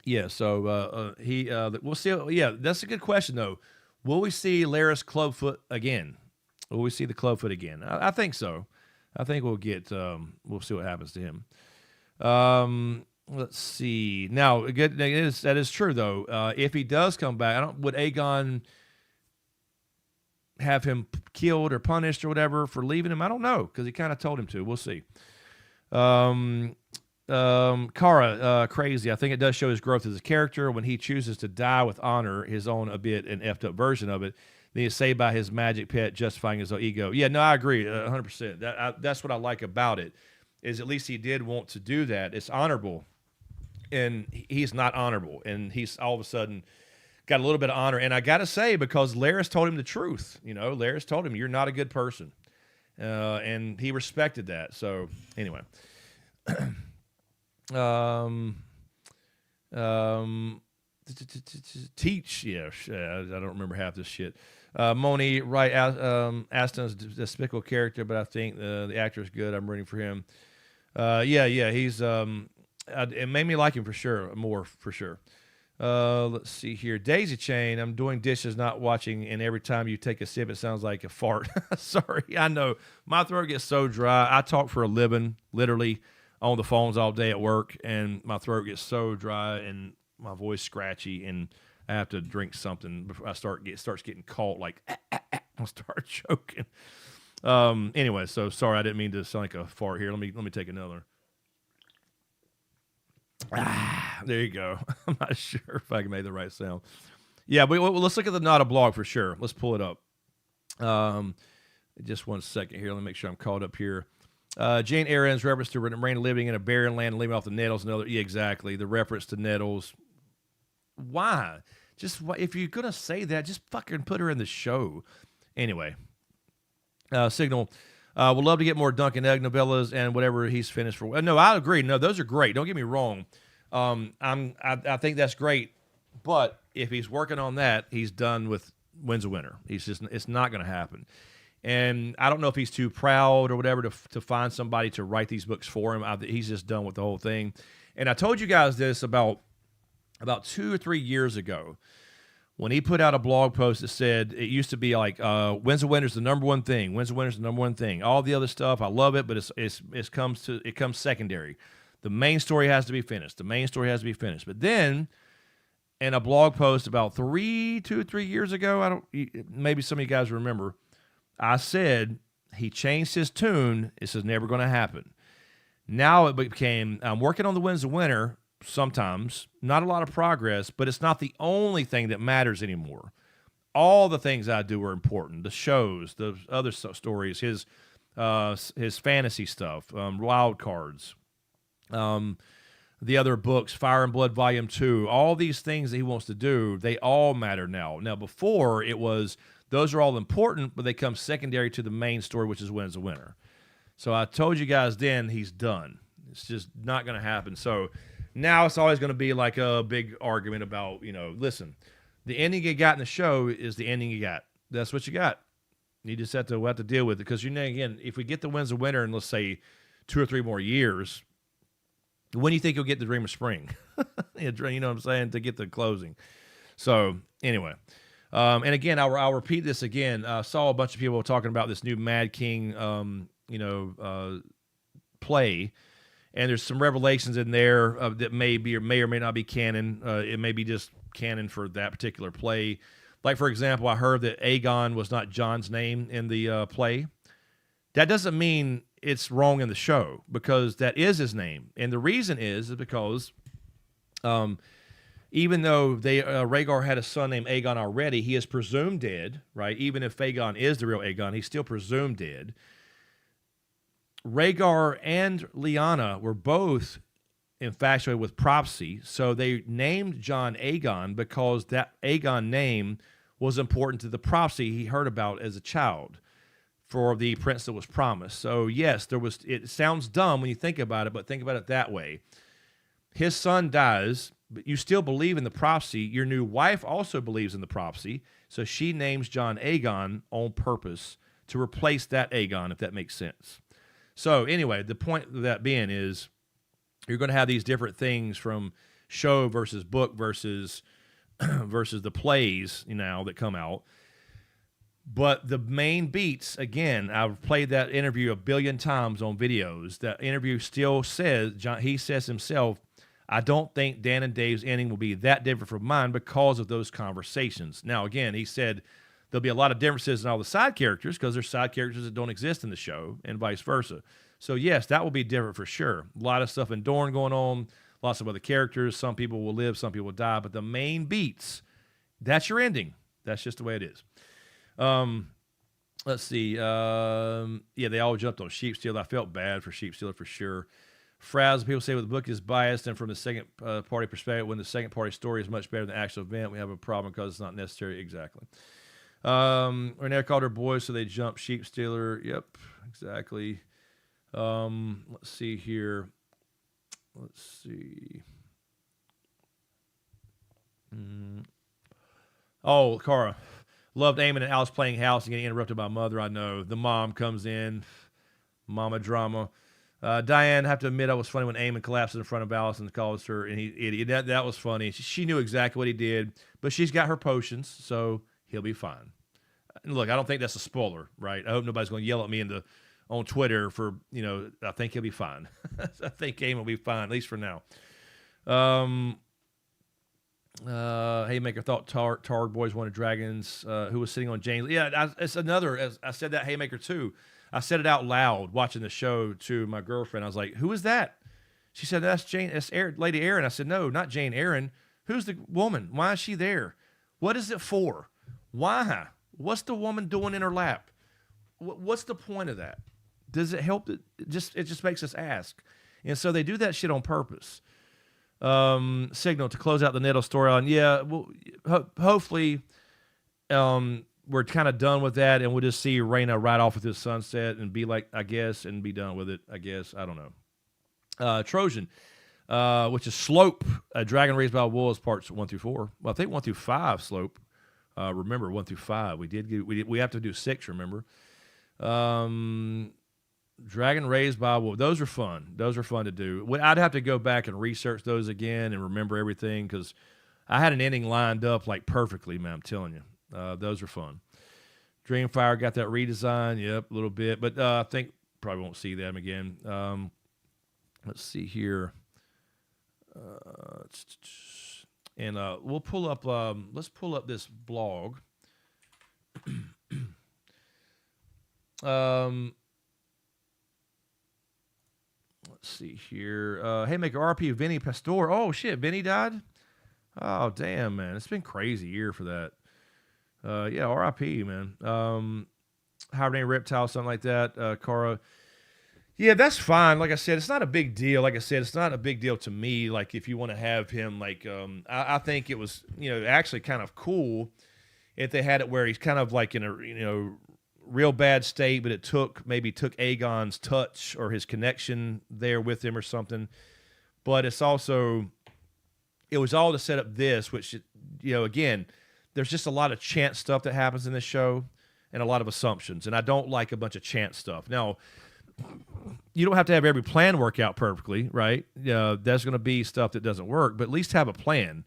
yeah. So we'll see. Yeah, that's a good question though. Will we see Laris Clubfoot again? Will we see the Clubfoot again? I think so. I think we'll get. We'll see what happens to him. Let's see. Now, that is true though. If he does come back, would Aegon have him killed or punished or whatever for leaving him? I don't know, because he kind of told him to. We'll see. Kara, crazy. I think it does show his growth as a character when he chooses to die with honor, his own a bit an effed up version of it. Then he's saved by his magic pet, justifying his own ego. Yeah, no, I agree 100%. That's what I like about it, is at least he did want to do that. It's honorable, and he's not honorable, and he's all of a sudden got a little bit of honor. And I got to say, because Laris told him the truth, Laris told him, you're not a good person. And he respected that. So anyway, teach. Yeah. I don't remember half this shit. Moni, right. Aston's a despicable character, but I think the actor is good. I'm rooting for him. Yeah. He's, it made me like him more for sure. Let's see here. Daisy Chain, I'm doing dishes, not watching, and every time you take a sip, it sounds like a fart. Sorry, I know. My throat gets so dry. I talk for a living, literally, on the phones all day at work, and my throat gets so dry and my voice scratchy, and I have to drink something before I starts getting caught, like, I'll start choking. Anyway, so sorry, I didn't mean to sound like a fart here. Let me take another. There you go. I'm not sure if I can make the right sound. Yeah, but let's look at the Not a Blog for sure. Let's pull it up. Just 1 second here. Let me make sure I'm caught up here. Jane Eyre's reference to Rain living in a barren land and living off the nettles and other. Yeah, exactly. The reference to nettles. Why? If you're gonna say that, just fucking put her in the show. Anyway, Signal. We'd love to get more Duncan Egg novellas and whatever he's finished for. No, I agree. No, those are great. Don't get me wrong. I think that's great. But if he's working on that, he's done with Winds of Winter. It's not going to happen. And I don't know if he's too proud or whatever to find somebody to write these books for him. He's just done with the whole thing. And I told you guys this about 2 or 3 years ago, when he put out a blog post that said it used to be like Winds of Winter's the number one thing. Winds of Winter's the number one thing. All the other stuff, I love it, but it comes secondary. The main story has to be finished. But then, in a blog post about 2 or 3 years ago, maybe some of you guys remember, I said he changed his tune. This is never going to happen. Now it became, I'm working on the Winds of Winter. Sometimes, not a lot of progress, but it's not the only thing that matters anymore. All the things I do are important. The shows, the other stories, his fantasy stuff, wild cards, the other books, Fire and Blood Volume 2, all these things that he wants to do, they all matter now. Now, before it was, those are all important, but they come secondary to the main story, which is Winds of Winter. So I told you guys then he's done. It's just not going to happen. So now it's always going to be like a big argument about, listen, the ending you got in the show is the ending you got. That's what you got. You just have to deal with it. Because, again, if we get the Winds of Winter in, let's say, 2 or 3 more years, when do you think you'll get the Dream of Spring? You know what I'm saying? To get the closing. So, anyway. And again, I'll repeat this again. I saw a bunch of people talking about this new Mad King, play. And there's some revelations in there that may or may not be canon. It may be just canon for that particular play. Like, for example, I heard that Aegon was not Jon's name in the play. That doesn't mean it's wrong in the show, because that is his name. And the reason is because even though Rhaegar had a son named Aegon already, he is presumed dead, right? Even if Aegon is the real Aegon, he's still presumed dead. Rhaegar and Lyanna were both infatuated with prophecy, so they named Jon Aegon because that Aegon name was important to the prophecy he heard about as a child for the prince that was promised. So yes, it sounds dumb when you think about it, but think about it that way. His son dies, but you still believe in the prophecy. Your new wife also believes in the prophecy, so she names John Aegon on purpose to replace that Aegon, if that makes sense. So anyway, the point of that being is you're going to have these different things from show versus book versus versus the plays, that come out. But the main beats, again, I've played that interview 1 billion times on videos. That interview still says, he says himself, I don't think Dan and Dave's ending will be that different from mine because of those conversations. Now, again, he said there'll be a lot of differences in all the side characters because there's side characters that don't exist in the show and vice versa. So, yes, that will be different for sure. A lot of stuff in Dorne going on, lots of other characters. Some people will live, some people will die. But the main beats, that's your ending. That's just the way it is. Let's see. They all jumped on Sheep Stealer. I felt bad for Sheep Stealer for sure. Fraz, people say, well, the book is biased, and from the second party perspective, when the second party story is much better than the actual event, we have a problem because it's not necessary. Exactly. Renee called her boys, so they jumped Sheep Stealer. Yep, exactly. Let's see here. Let's see. Oh, Cara. Loved Eamon and Alice playing house and getting interrupted by mother. I know. The mom comes in. Mama drama. Diane, I have to admit, I was funny when Eamon collapses in front of Alice and calls her an idiot. That was funny. She knew exactly what he did, but she's got her potions, so he'll be fine. And look, I don't think that's a spoiler, right? I hope nobody's going to yell at me on Twitter for, I think he'll be fine. I think Eamon will be fine, at least for now. Haymaker thought Targ boys wanted dragons. Who was sitting on Jane's? Yeah, it's another. I said that Haymaker too. I said it out loud watching the show to my girlfriend. I was like, "Who is that?" She said, "That's Jane. That's Lady Erin." I said, "No, not Jane Erin. Who's the woman? Why is she there? What is it for? Why? What's the woman doing in her lap? What's the point of that? Does it help? It just makes us ask." And so they do that shit on purpose. Signal to close out the Nettle storyline. Yeah, well, hopefully we're kind of done with that, and we'll just see Rhaena ride off with his sunset and be like, I guess, and be done with it, I guess. I don't know. Trojan, which is Slope, a Dragon Raised by Wolves, parts 1 through 4. Well, I think 1 through 5, Slope. Remember, 1 through 5. We have to do 6, remember. Dragon Raised by Wolf. Those are fun. Those are fun to do. I'd have to go back and research those again and remember everything because I had an ending lined up like perfectly, man. I'm telling you. Those are fun. Dreamfire got that redesign. Yep, a little bit. But I think probably won't see them again. Let's see here. And we'll pull up, let's pull up this blog. Let's see here. Haymaker RP Vinny Pastor. Oh, shit. Vinny died? Oh, damn, man. It's been a crazy year for that. Yeah, RIP, man. Hibernating Reptile, something like that. Cara. Yeah, that's fine. Like I said, it's not a big deal. Like I said, it's not a big deal to me. Like, if you want to have him, like, I think it was, actually kind of cool if they had it where he's kind of like in a, real bad state, but it took Aegon's touch or his connection there with him or something. But it was all to set up this, which, again, there's just a lot of chance stuff that happens in this show and a lot of assumptions. And I don't like a bunch of chance stuff. Now, you don't have to have every plan work out perfectly, right? There's going to be stuff that doesn't work, but at least have a plan.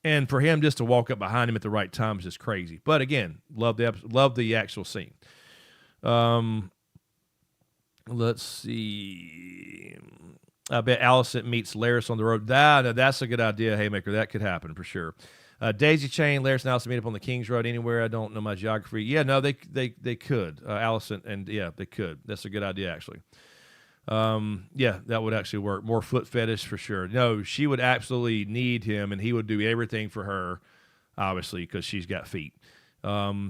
And for him just to walk up behind him at the right time is just crazy. But again, love the actual scene. Let's see. I bet Alicent meets Larys on the road. No, that's a good idea, Haymaker. That could happen for sure. Daisy Chain, Larys and Alicent meet up on the King's Road anywhere. I don't know my geography. Yeah, no, they could. Alicent and yeah, they could. That's a good idea actually. Yeah, that would actually work. More foot fetish for sure. No, she would absolutely need him, and he would do everything for her, obviously, because she's got feet. So,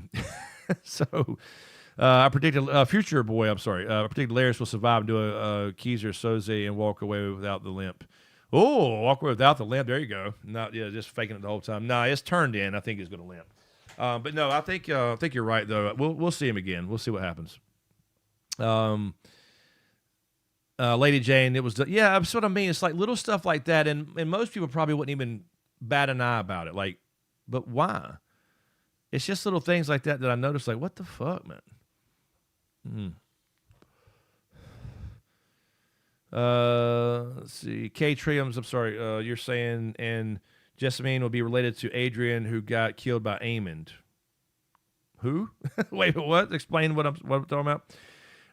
I predicted Future Boy. I'm sorry. I predicted Larys will survive and do a Keezer Soze and walk away without the limp. Oh, walk away without the limp. There you go. Not just faking it the whole time. Nah, it's turned in. I think he's going to limp. But no, I think you're right though. We'll see him again. We'll see what happens. Lady Jane, it was, yeah, that's what I mean. It's like little stuff like that. And most people probably wouldn't even bat an eye about it. Like, but why? It's just little things like that I noticed, like, what the fuck, man? Let's see. Kay Triums, I'm sorry. You're saying, and Jessamine will be related to Adrian, who got killed by Amond. Who? Wait, what? Explain what I'm talking about.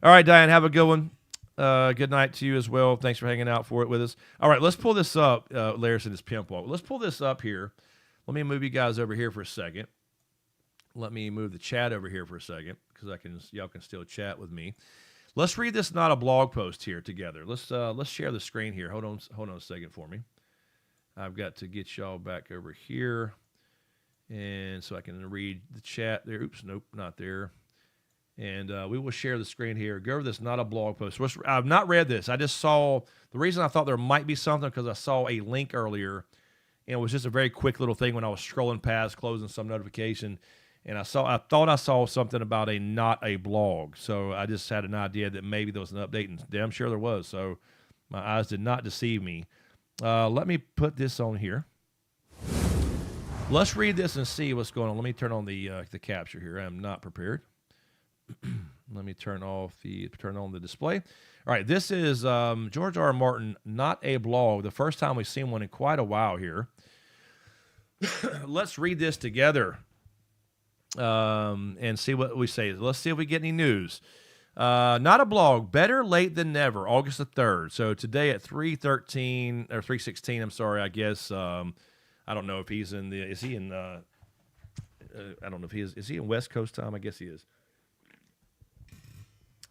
All right, Diane, have a good one. Good night to you as well. Thanks for hanging out for it with us. All right, let's pull this up. Larry said this pimp walk. Let's pull this up here. Let me move you guys over here for a second. Let me move the chat over here for a second because y'all can still chat with me. Let's read this not a blog post here together. Let's share the screen here. Hold on a second for me. I've got to get y'all back over here, and so I can read the chat there. Oops, nope, not there. And we will share the screen here. Go over this not a blog post. I've not read this. I just saw the reason I thought there might be something because I saw a link earlier, and it was just a very quick little thing when I was scrolling past, closing some notification. And I thought I saw something about not a blog. So I just had an idea that maybe there was an update, and damn sure there was. So my eyes did not deceive me. Let me put this on here. Let's read this and see what's going on. Let me turn on the capture here. I'm not prepared. Let me turn on the display. All right, this is George R. R. Martin, not a blog. The first time we've seen one in quite a while here. Let's read this together. And see what we say. Let's see if we get any news. Not a blog. Better late than never. August the 3rd. So today at 3:13 or 3:16. I'm sorry. I guess I don't know if he's in the. Is he in? I don't know if he is. Is he in West Coast time? I guess he is.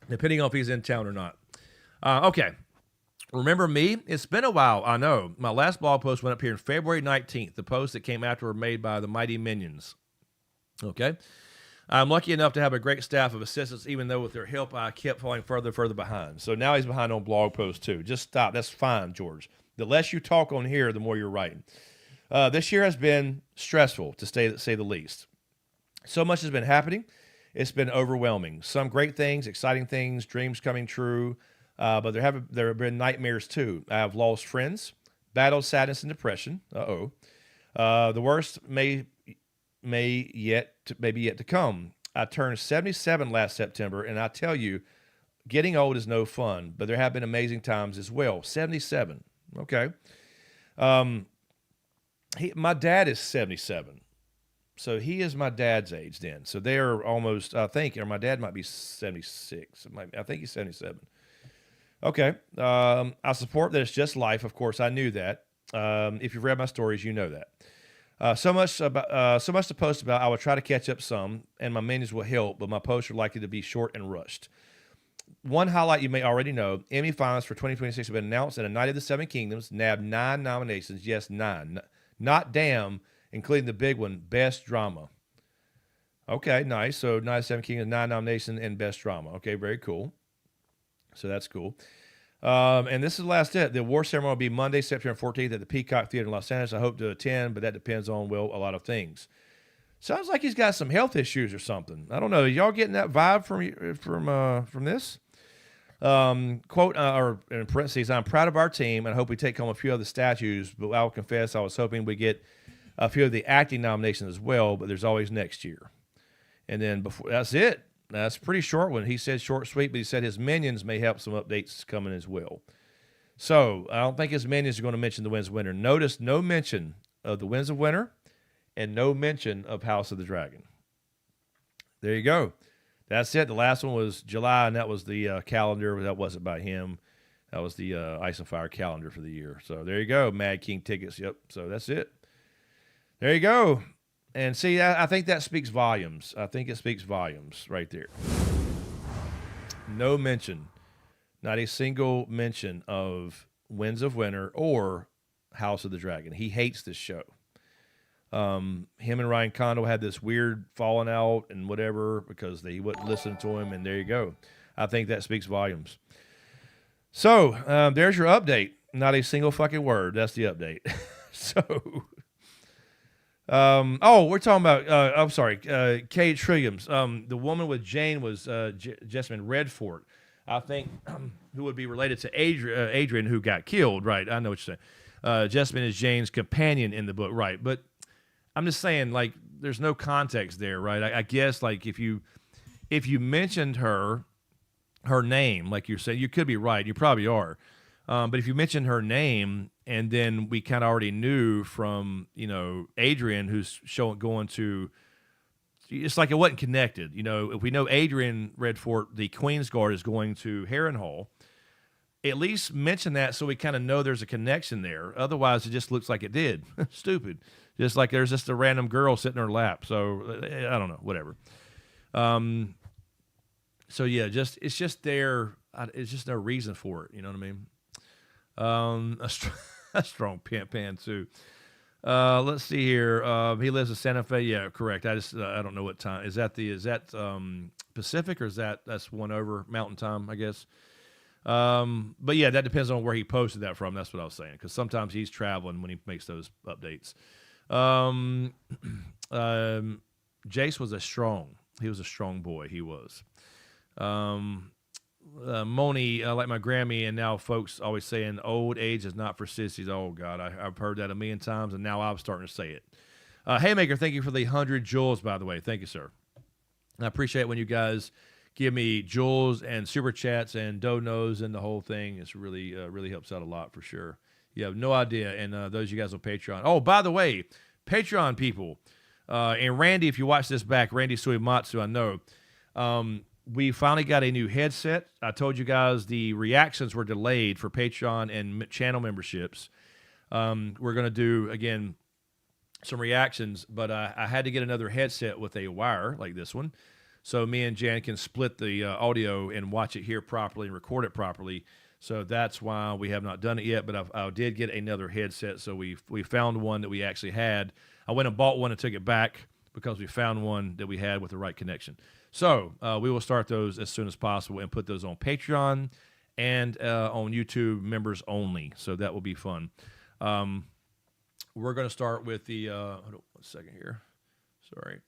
Depending on if he's in town or not. Okay. Remember me? It's been a while. I know. My last blog post went up here on February 19th. The post that came after were made by the Mighty Minions. Okay. I'm lucky enough to have a great staff of assistants, even though with their help, I kept falling further and further behind. So now he's behind on blog posts too. Just stop. That's fine, George. The less you talk on here, the more you're writing. This year has been stressful, to say the least. So much has been happening. It's been overwhelming. Some great things, exciting things, dreams coming true. But there have been nightmares too. I have lost friends, battled sadness and depression. The worst may be yet to come. I turned 77 last September, and I tell you, getting old is no fun, but there have been amazing times as well. 77. Okay. My dad is 77. So he is my dad's age then. So they are almost, I think, or my dad might be 76. I think he's 77. Okay. I support that it's just life. Of course, I knew that. If you've read my stories, you know that. So much to post about. I will try to catch up some, and my minions will help, but my posts are likely to be short and rushed. One highlight you may already know: Emmy finalists for 2026 have been announced, and A Night of the Seven Kingdoms nabbed 9 nominations. Yes, 9, not damn, including the big one, Best Drama. Okay, nice. So Night of the Seven Kingdoms, 9 nominations and Best Drama. Okay, very cool. So that's cool. And this is the last day. The award ceremony will be Monday, September 14th at the Peacock Theater in Los Angeles. I hope to attend, but that depends on, a lot of things. Sounds like he's got some health issues or something. I don't know. Y'all getting that vibe from this? Quote, or in parentheses, I'm proud of our team and I hope we take home a few of the statues, but I'll confess I was hoping we get a few of the acting nominations as well, but there's always next year. And then that's it. That's a pretty short one. He said short, sweet, but he said his minions may have some updates coming as well. So I don't think his minions are going to mention the Winds of Winter. Notice no mention of the Winds of Winter and no mention of House of the Dragon. There you go. That's it. The last one was July, and that was the calendar. That wasn't by him. That was the Ice and Fire calendar for the year. So there you go. Mad King tickets. Yep. So that's it. There you go. And see, I think that speaks volumes. I think it speaks volumes right there. No mention, not a single mention of Winds of Winter or House of the Dragon. He hates this show. Him and Ryan Condal had this weird falling out and whatever because they wouldn't listen to him, and there you go. I think that speaks volumes. So there's your update. Not a single fucking word. That's the update. So... we're talking about, I'm sorry, Kay Trilliums. The woman with Jane was Jessamine Redford. I think who would be related to Adrian, who got killed. Right, I know what you're saying. Jessamine is Jane's companion in the book, right? But I'm just saying, like, there's no context there, right? I guess, like, if you mentioned her name, like you're saying, you could be right. You probably are. But if you mentioned her name, and then we kind of already knew from, Adrian, who's going to, it's like it wasn't connected. If we know Adrian Redfort, the Queen's Guard, is going to Harrenhal, at least mention that so we kind of know there's a connection there. Otherwise, it just looks like it did. Stupid. Just like there's just a random girl sitting in her lap. So, I don't know, whatever. So, yeah, it's just there. It's just no reason for it. You know what I mean? A strong pan too. Let's see here. He lives in Santa Fe. Yeah, correct. I don't know what time. Is that Pacific, or that's one over Mountain Time, I guess? But yeah, that depends on where he posted that from. That's what I was saying, because sometimes he's traveling when he makes those updates. Jace was he was a strong boy. He was. Moni, like my Grammy, and now folks always saying old age is not for sissies. Oh God, I've heard that a million times, and now I'm starting to say it. Haymaker, thank you for the 100 jewels, by the way. Thank you, sir. I appreciate when you guys give me jewels and super chats and donos and the whole thing. It's really really helps out a lot for sure. You have no idea. And those of you guys on Patreon. Oh, by the way, Patreon people, and Randy, if you watch this back, Randy Suimatsu, I know. We finally got a new headset. I told you guys the reactions were delayed for Patreon and channel memberships. We're going to do, again, some reactions, but I had to get another headset with a wire like this one, so me and Jan can split the audio and watch it here properly and record it properly. So that's why we have not done it yet, but I did get another headset, so we found one that we actually had. I went and bought one and took it back because we found one that we had with the right connection. So we will start those as soon as possible and put those on Patreon and on YouTube members only. So that will be fun. We're going to start with the hold on 1 second here. Sorry.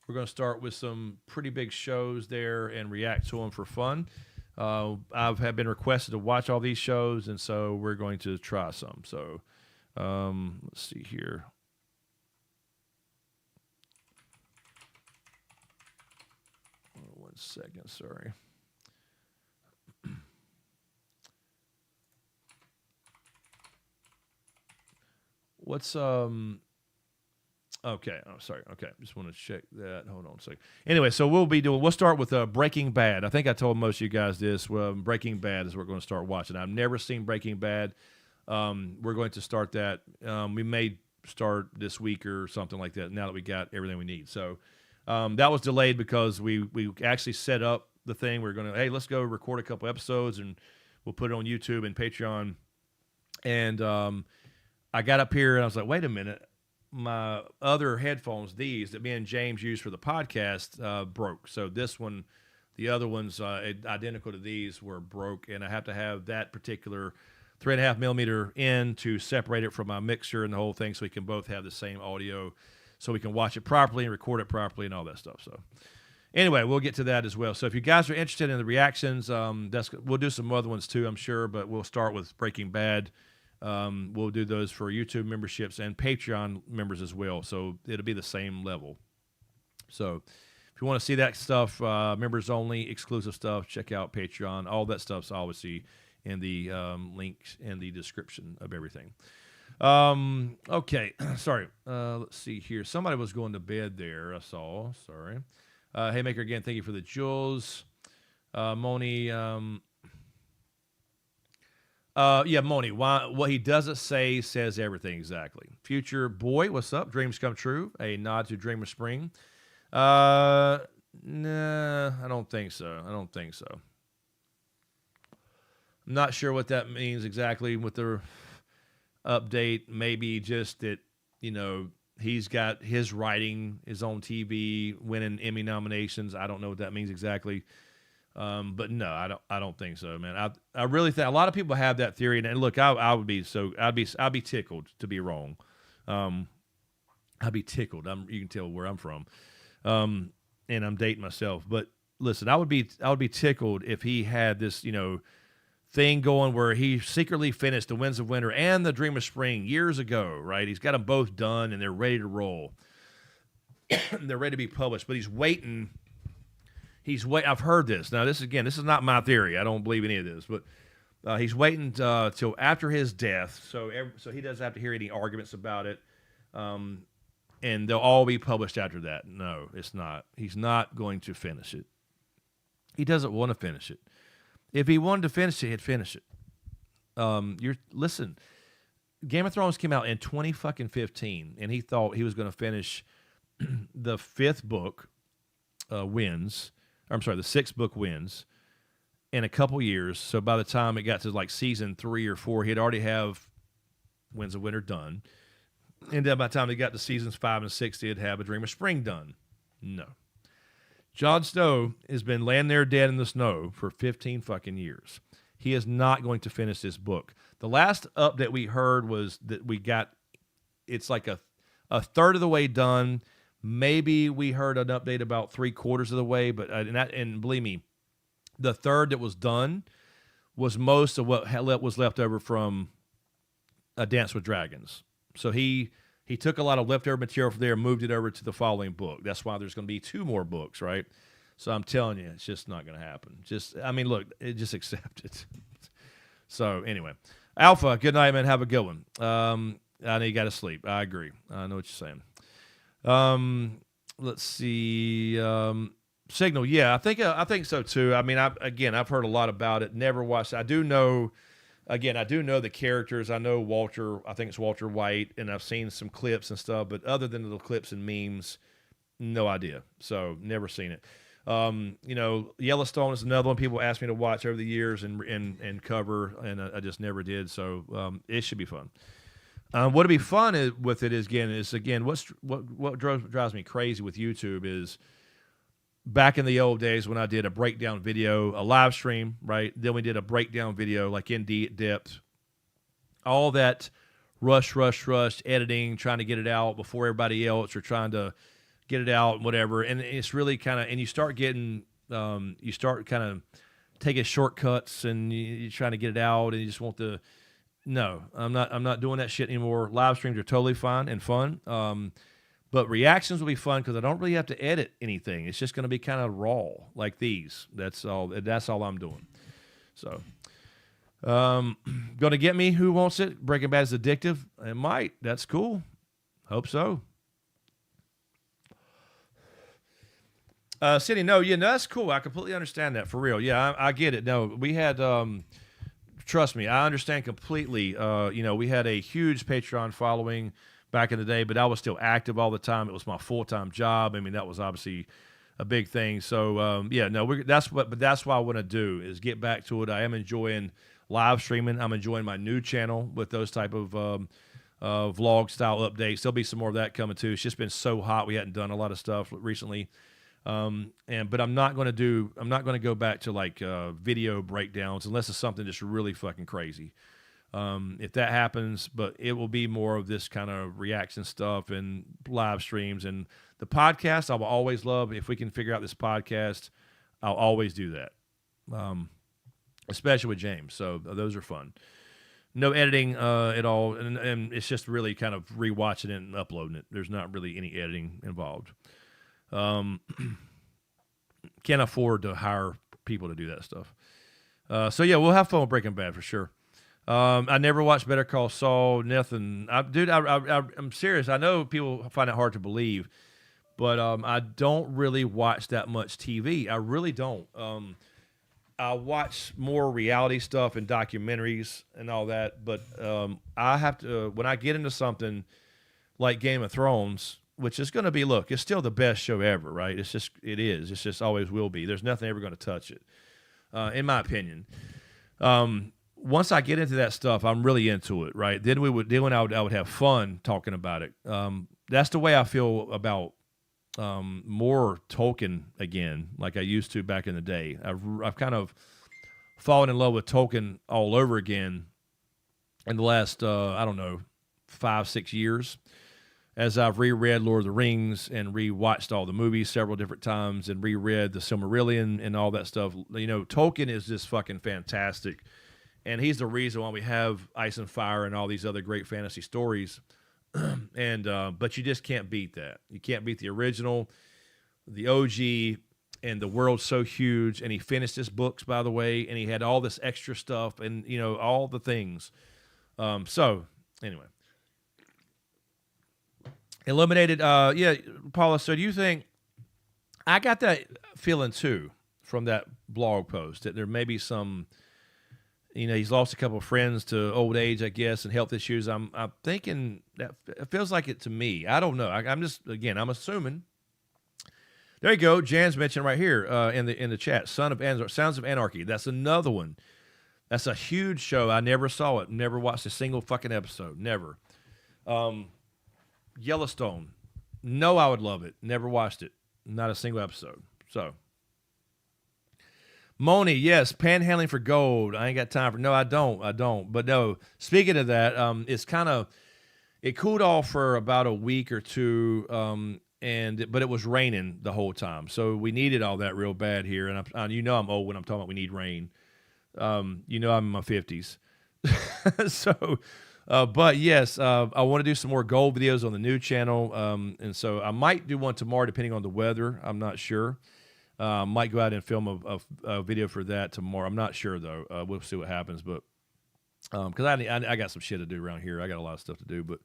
We're going to start with some pretty big shows there and react to them for fun. I have been requested to watch all these shows, and so we're going to try some. So let's see here. 1 second, sorry. What's okay, oh sorry, okay, just want to check that. Hold on a second. Anyway, so we'll start with Breaking Bad. I think I told most of you guys this. Breaking Bad is what we're going to start watching. I've never seen Breaking Bad. We're going to start that. We may start this week or something like that now that we got everything we need. So that was delayed because we actually set up the thing. We're going to, hey, let's go record a couple episodes and we'll put it on YouTube and Patreon. And I got up here and I was like, wait a minute. My other headphones, these that me and James use for the podcast, broke. So this one, the other ones identical to these were broke, and I have to have that particular 3.5 millimeter in to separate it from my mixer and the whole thing, so we can both have the same audio, so we can watch it properly and record it properly and all that stuff. So anyway, we'll get to that as well. So if you guys are interested in the reactions, we'll do some other ones too, I'm sure, but we'll start with Breaking Bad. We'll do those for YouTube memberships and Patreon members as well. So it'll be the same level. So if you want to see that stuff, members only, exclusive stuff, check out Patreon. All that stuff's obviously in the links in the description of everything. Okay, sorry. Let's see here. Somebody was going to bed there, I saw. Sorry. Haymaker, again, thank you for the jewels. Moni, Moni, what he doesn't say says everything exactly. Future Boy, what's up? Dreams come true. A nod to Dream of Spring. Nah, I don't think so. I'm not sure what that means exactly with the update. Maybe just that, he's got his writing is on TV, winning Emmy nominations. I don't know what that means exactly. But no, I don't think so, man. I really think a lot of people have that theory, and look, I'd be tickled to be wrong. I'd be tickled. You can tell where I'm from. And I'm dating myself, but listen, I would be tickled if he had this, thing going where he secretly finished The Winds of Winter and The Dream of Spring years ago, right? He's got them both done and they're ready to roll. They're ready to be published, but he's waiting. I've heard this. Now, this is not my theory. I don't believe any of this, but he's waiting till after his death, so he doesn't have to hear any arguments about it, and they'll all be published after that. No, it's not. He's not going to finish it. He doesn't want to finish it. If he wanted to finish it, he'd finish it. Listen, Game of Thrones came out in 2015, and he thought he was going to finish the fifth book, the sixth book, Winds, in a couple years. So by the time it got to like season 3 or 4, he'd already have Winds of Winter done. And then by the time he got to seasons 5 and 6, he'd have A Dream of Spring done. No. Jon Snow has been laying there dead in the snow for 15 fucking years. He is not going to finish this book. The last update we heard was that it's like a third of the way done. Maybe we heard an update about 3/4 of the way, but and believe me, the third that was done was most of what was left over from A Dance with Dragons. So he took a lot of leftover material from there and moved it over to the following book. That's why there's going to be 2 more books, right? So I'm telling you, it's just not going to happen. Just accept it. So anyway, Alpha, good night, man. Have a good one. I know you got to sleep. I agree. I know what you're saying. Let's see. Signal, yeah, I think so too. I mean, I've heard a lot about it. Never watched. I do know the characters. I know Walter. I think it's Walter White, and I've seen some clips and stuff. But other than the clips and memes, no idea. So never seen it. Yellowstone is another one people asked me to watch over the years and cover, and I just never did. So it should be fun. What'll be fun what drives me crazy with YouTube is back in the old days when I did a breakdown video, a live stream, right? Then we did a breakdown video, like in depth. All that rush, editing, trying to get it out before everybody else, or trying to get it out and whatever. And it's really and you start getting, taking shortcuts, and you're trying to get it out, and you just want to. No, I'm not doing that shit anymore. Live streams are totally fine and fun. But reactions will be fun because I don't really have to edit anything. It's just going to be kind of raw like these. That's all I'm doing. So, going to get me? Who wants it? Breaking Bad is addictive. It might. That's cool. Hope so. City, no, that's cool. I completely understand that, for real. Yeah, I get it. No, we had, trust me, I understand completely. We had a huge Patreon following back in the day, but I was still active all the time. It was my full-time job. I mean, that was obviously a big thing. So, that's why I want to do is get back to it. I am enjoying live streaming. I'm enjoying my new channel with those type of vlog style updates. There'll be some more of that coming too. It's just been so hot. We hadn't done a lot of stuff recently. But I'm not going to go back to like video breakdowns unless it's something just really fucking crazy. If that happens, but it will be more of this kind of reaction stuff and live streams. And the podcast I will always love. If we can figure out this podcast, I'll always do that. Especially with James. So those are fun. No editing at all, and it's just really kind of rewatching it and uploading it. There's not really any editing involved. Can't afford to hire people to do that stuff. We'll have fun with Breaking Bad for sure. I never watched Better Call Saul. Nothing. I'm serious. I know people find it hard to believe, but I don't really watch that much TV. I really don't. I watch more reality stuff and documentaries and all that, but I have to when I get into something like Game of Thrones, which is going to be, it's still the best show ever, right? It is. It's just always will be. There's nothing ever going to touch it, in my opinion. Once I get into that stuff, I'm really into it, right? Then I would have fun talking about it. That's the way I feel about more Tolkien again, like I used to back in the day. I've kind of fallen in love with Tolkien all over again in the last 5-6 years. as I've reread Lord of the Rings and rewatched all the movies several different times and reread the Silmarillion and all that stuff. You know, Tolkien is just fucking fantastic. And he's the reason why we have Ice and Fire and all these other great fantasy stories. And but you just can't beat that. You can't beat the original, the OG, and the world's so huge. And he finished his books, by the way, and he had all this extra stuff and, you know, all the things. So, anyway. Eliminated, yeah, Paula, so do you think, I got that feeling too from that blog post, that there may be some, you know, he's lost a couple of friends to old age, I guess, and health issues. I'm thinking that it feels like it to me. I don't know. I'm just, again, I'm assuming. There you go. Jan's mentioned right here in the chat. Sounds of Anarchy. That's another one. That's a huge show. I never saw it. Never watched a single fucking episode. Never. Yellowstone. No, I would love it. Never watched it. Not a single episode. So. Moni, yes, panhandling for gold. I ain't got time for. No, I don't. But no, speaking of that, it's kind of, it cooled off for about a week or two, but it was raining the whole time, so we needed all that real bad here. And you know I'm old when I'm talking about we need rain. You know I'm in my 50s, so. But yes, I want to do some more gold videos on the new channel, and so I might do one tomorrow, depending on the weather. I'm not sure. Might go out and film a video for that tomorrow. I'm not sure though. We'll see what happens. But because I got some shit to do around here. I got a lot of stuff to do. But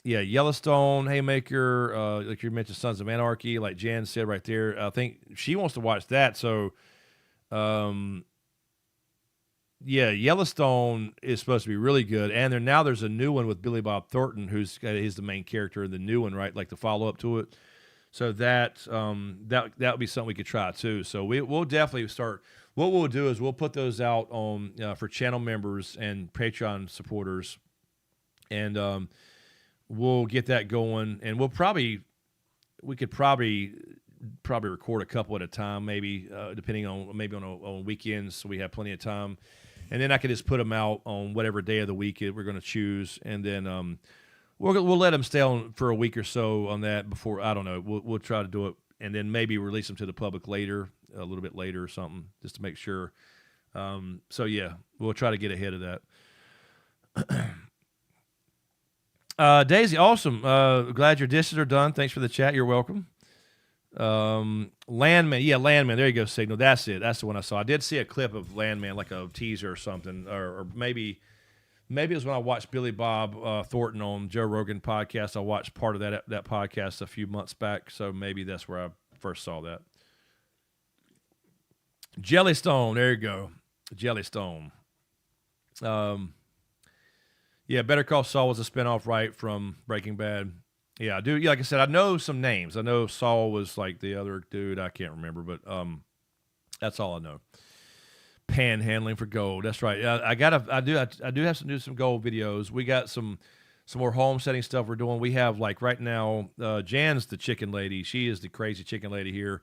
yeah, Yellowstone, Haymaker, like you mentioned, Sons of Anarchy, like Jan said right there. I think she wants to watch that. So yeah, Yellowstone is supposed to be really good. And there's a new one with Billy Bob Thornton, he's the main character in the new one, right? Like the follow up to it. So that would be something we could try too. So we'll definitely start. What we'll do is we'll put those out on for channel members and Patreon supporters, and we'll get that going. And we could probably record a couple at a time, maybe depending on on weekends, so we have plenty of time. And then I could just put them out on whatever day of the week we're going to choose, and then. We'll let them stay on for a week or so on that before, I don't know. We'll try to do it and then maybe release them to the public later, a little bit later or something, just to make sure. So yeah, we'll try to get ahead of that. Daisy, awesome. Glad your dishes are done. Thanks for the chat. You're welcome. Landman. Yeah, Landman. There you go, Signal. That's it. That's the one I saw. I did see a clip of Landman, like a teaser or something, or maybe it was when I watched Billy Bob Thornton on Joe Rogan podcast. I watched part of that podcast a few months back, so maybe that's where I first saw that. Jellystone, there you go. Jellystone. Yeah, Better Call Saul was a spinoff, right, from Breaking Bad. Yeah, I do. Yeah, like I said, I know some names. I know Saul was like the other dude. I can't remember, but that's all I know. Panhandling for gold. That's right. I do have to do some gold videos. We got some more homesteading stuff we're doing. We have, like, right now, Jan's the chicken lady. She is the crazy chicken lady here.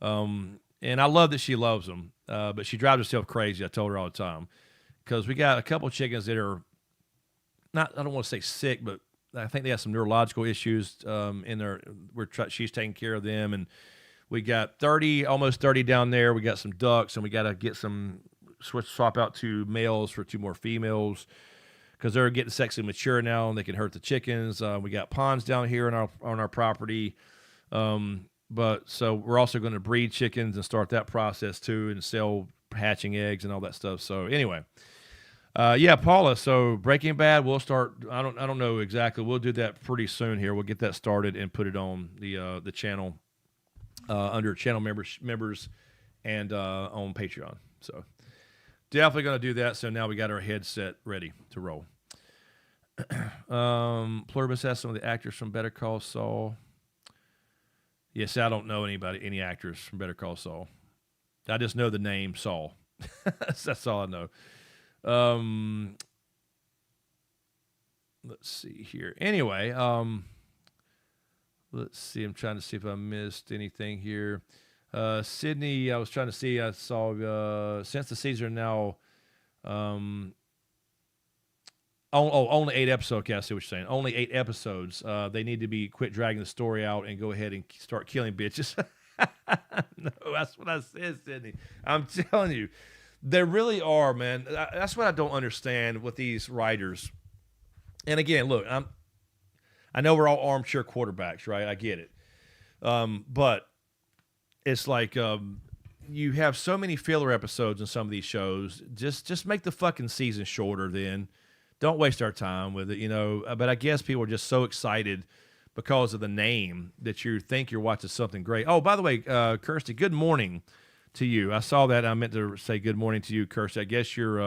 And I love that she loves them. But she drives herself crazy. I told her all the time. Because we got a couple of chickens that are I don't want to say sick, but I think they have some neurological issues in there. She's taking care of them, and we got almost 30 down there. We got some ducks, and we got to get swap out 2 males for 2 more females because they're getting sexually mature now, and they can hurt the chickens. We got ponds down here on our property, but so we're also going to breed chickens and start that process too, and sell hatching eggs and all that stuff. So anyway, yeah, Paula. So Breaking Bad, we'll start. I don't know exactly. We'll do that pretty soon here. We'll get that started and put it on the channel. Under channel members and on Patreon. So definitely going to do that. So now we got our headset ready to roll. Pluribus has some of the actors from Better Call Saul. Yes, I don't know any actors from Better Call Saul. I just know the name Saul. That's all I know. Let's see here. Anyway, let's see. I'm trying to see if I missed anything here. Sydney, I was trying to see. I saw since the season now. only 8 episodes. Okay, I see what you're saying. Only 8 episodes. They need to be quit dragging the story out and go ahead and start killing bitches. No, that's what I said, Sydney. I'm telling you, they really are, man. That's what I don't understand with these writers. And again, look, I know we're all armchair quarterbacks, right? I get it. But it's like you have so many filler episodes in some of these shows. Just make the fucking season shorter then. Don't waste our time with it, you know. But I guess people are just so excited because of the name that you think you're watching something great. Oh, by the way, Kirsty, good morning to you. I saw that. I meant to say good morning to you, Kirsty. I guess you're,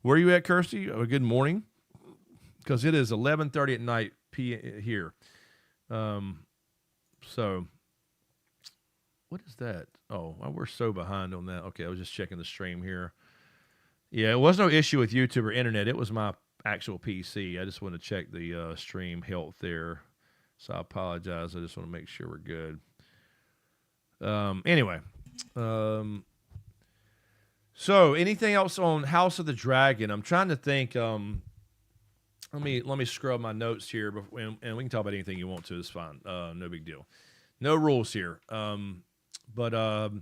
where are you at, Kirsty? Good morning. Because it is 11:30 at night here. So, what is that? Oh, we're so behind on that. Okay, I was just checking the stream here. Yeah, it was no issue with YouTube or internet. It was my actual PC. I just want to check the stream health there. So I apologize. I just want to make sure we're good. Anyway. So anything else on House of the Dragon? I'm trying to think. Let me scrub my notes here, and we can talk about anything you want to. It's fine. No big deal. No rules here. But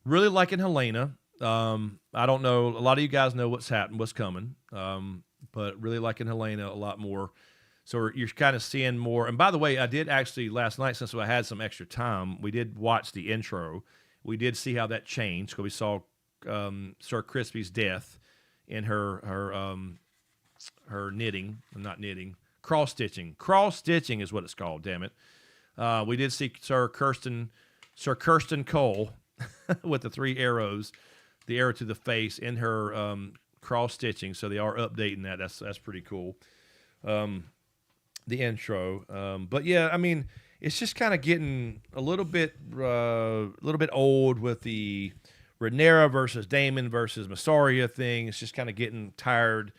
really liking Helena. I don't know. A lot of you guys know what's coming. But really liking Helena a lot more. So you're kind of seeing more. And by the way, I did actually last night, since I had some extra time, we did watch the intro. We did see how that changed because we saw Sir Crispy's death in her knitting, not knitting, cross stitching. Cross stitching is what it's called. Damn it. We did see Sir Kirsten Cole with the 3 arrows, the arrow to the face in her cross stitching. So they are updating that. That's pretty cool. The intro, but yeah, I mean, it's just kind of getting a little bit old with the Rhaenyra versus Daemon versus Mysaria thing. It's just kind of getting tired.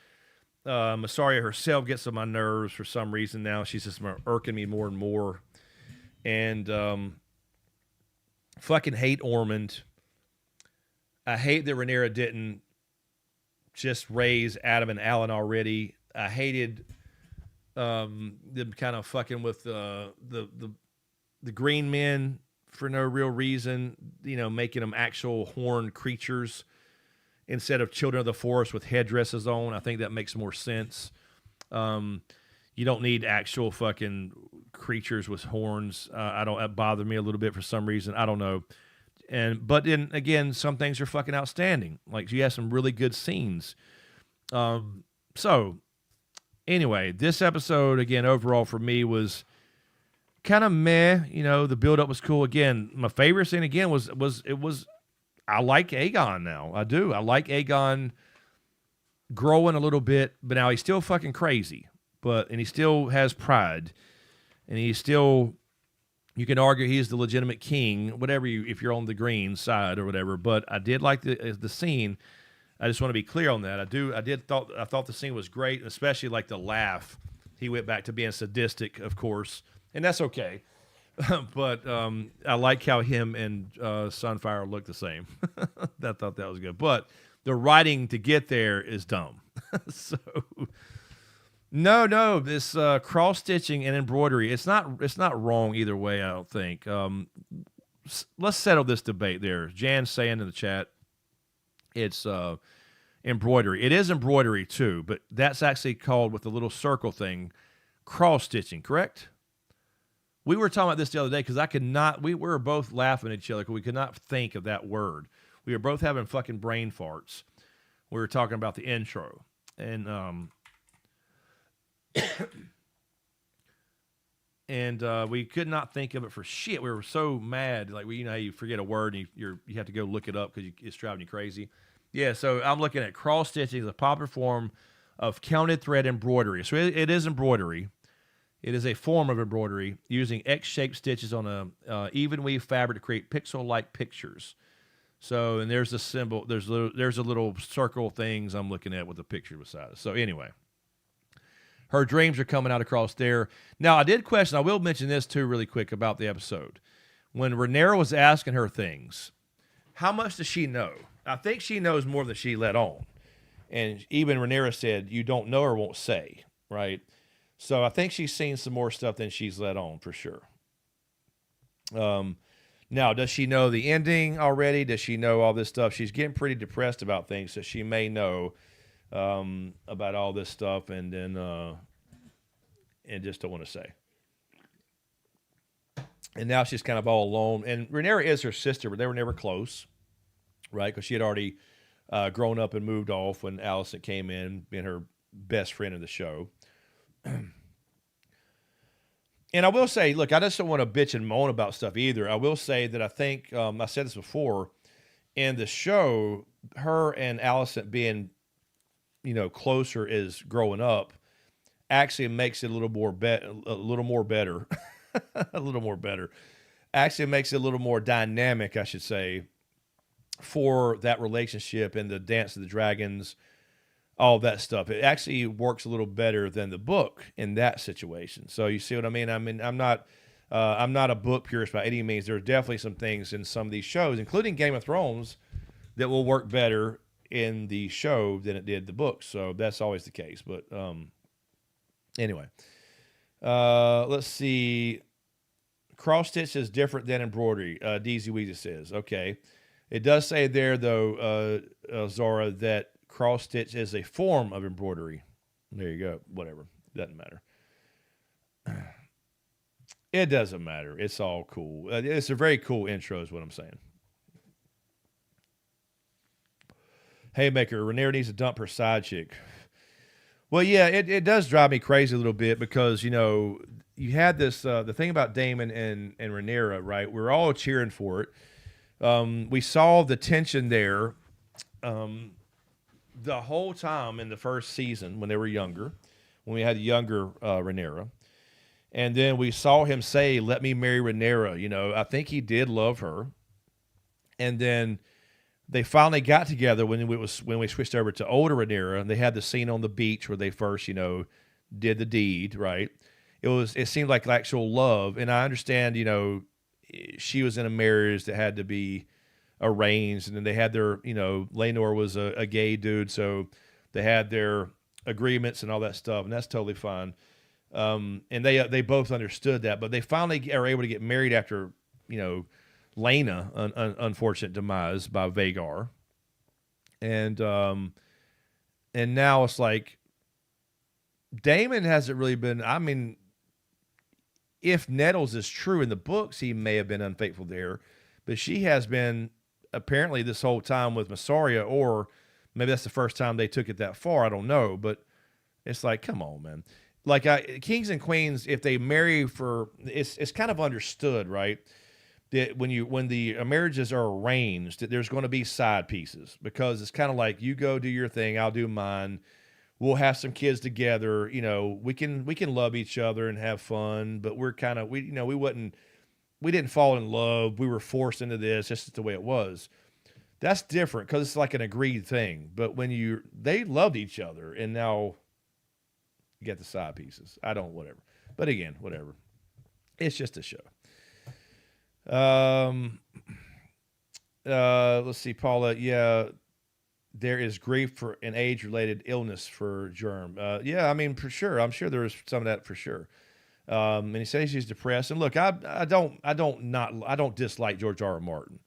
Mysaria herself gets on my nerves for some reason now. She's just irking me more and more. And fucking hate Ormond. I hate that Rhaenyra didn't just raise Adam and Alan already. I hated them kind of fucking with the green men for no real reason, you know, making them actual horned creatures instead of children of the forest with headdresses on. I think that makes more sense. You don't need actual fucking creatures with horns. That bothered me a little bit for some reason. I don't know. But then again, some things are fucking outstanding. Like you have some really good scenes. So anyway, this episode again overall for me was kind of meh. You know, the build up was cool. Again, my favorite scene again was I like Aegon now. I do. I like Aegon growing a little bit, but now he's still fucking crazy. And he still has pride, and he's still. You can argue he's the legitimate king, whatever if you're on the green side or whatever. But I did like the scene. I just want to be clear on that. I thought the scene was great, especially like the laugh. He went back to being sadistic, of course, and that's okay. But I like how him and Sunfire look the same. I thought that was good. But the writing to get there is dumb. So no, this cross stitching and embroidery, it's not wrong either way. I don't think. Let's settle this debate there. Jan's saying in the chat, it's embroidery. It is embroidery too, but that's actually called with the little circle thing, cross stitching. Correct? We were talking about this the other day because we were both laughing at each other because we could not think of that word. We were both having fucking brain farts. We were talking about the intro. And we could not think of it for shit. We were so mad. Like, you know how you forget a word and you have to go look it up because it's driving you crazy. Yeah, so I'm looking at cross stitching as a popular form of counted thread embroidery. So it is embroidery. It is a form of embroidery using X-shaped stitches on a even weave fabric to create pixel-like pictures. So, and there's a symbol. There's a little circle things I'm looking at with a picture beside it. So anyway, her dreams are coming out across there. Now, I did question. I will mention this too, really quick about the episode. When Rhaenyra was asking her things, how much does she know? I think she knows more than she let on. And even Rhaenyra said, "You don't know or won't say," right? So I think she's seen some more stuff than she's let on for sure. Now, does she know the ending already? Does she know all this stuff? She's getting pretty depressed about things, so she may know about all this stuff, and then and just don't want to say. And now she's kind of all alone. And Rhaenyra is her sister, but they were never close, right? Because she had already grown up and moved off when Alicent came in, being her best friend in the show. And I will say, look, I just don't want to bitch and moan about stuff either. I will say that I think, I said this before, in the show, her and Alicent being, closer as growing up actually makes it a little more better. A little more better. Actually makes it a little more dynamic, I should say, for that relationship and the Dance of the Dragons, all that stuff. It actually works a little better than the book in that situation. So you see what I mean? I'm not a book purist by any means. There are definitely some things in some of these shows, including Game of Thrones, that will work better in the show than it did the book. So that's always the case. But anyway, let's see. Cross stitch is different than embroidery. DZ Weezy says, okay. It does say there, though, Zora, that cross stitch is a form of embroidery. There you go. Whatever. Doesn't matter. It doesn't matter. It's all cool. It's a very cool intro is what I'm saying. Haymaker, Rhaenyra needs to dump her side chick. Well, yeah, it does drive me crazy a little bit because, you had this, the thing about Daemon and Rhaenyra, right? We're all cheering for it. We saw the tension there the whole time in the first season when they were younger, when we had younger Rhaenyra. And then we saw him say, "Let me marry Rhaenyra." I think he did love her. And then they finally got together when we switched over to older Rhaenyra, and they had the scene on the beach where they first, did the deed, right? It seemed like actual love. And I understand, she was in a marriage that had to be arranged, and then they had their, Laenor was a gay dude, so they had their agreements and all that stuff, and that's totally fine. And they both understood that, but they finally are able to get married after, Laena, unfortunate demise by Vhagar, and now it's like Daemon hasn't really been. I mean, if Nettles is true in the books, he may have been unfaithful there, but she has been apparently this whole time with Mysaria, or maybe that's the first time they took it that far. I don't know, but it's like, come on, man. Like kings and queens, if they marry it's kind of understood, right? That when the marriages are arranged, that there's going to be side pieces, because it's kind of like, you go do your thing, I'll do mine. We'll have some kids together. We can love each other and have fun, but we didn't fall in love. We were forced into this. This is the way it was. That's different because it's like an agreed thing. But when they loved each other, and now you get the side pieces. Whatever. But again, whatever. It's just a show. Let's see, Paula. Yeah, there is grief for an age-related illness for Germ. Yeah, I mean, for sure. I'm sure there is some of that for sure. And he says he's depressed. And look, I don't dislike George R. R. Martin.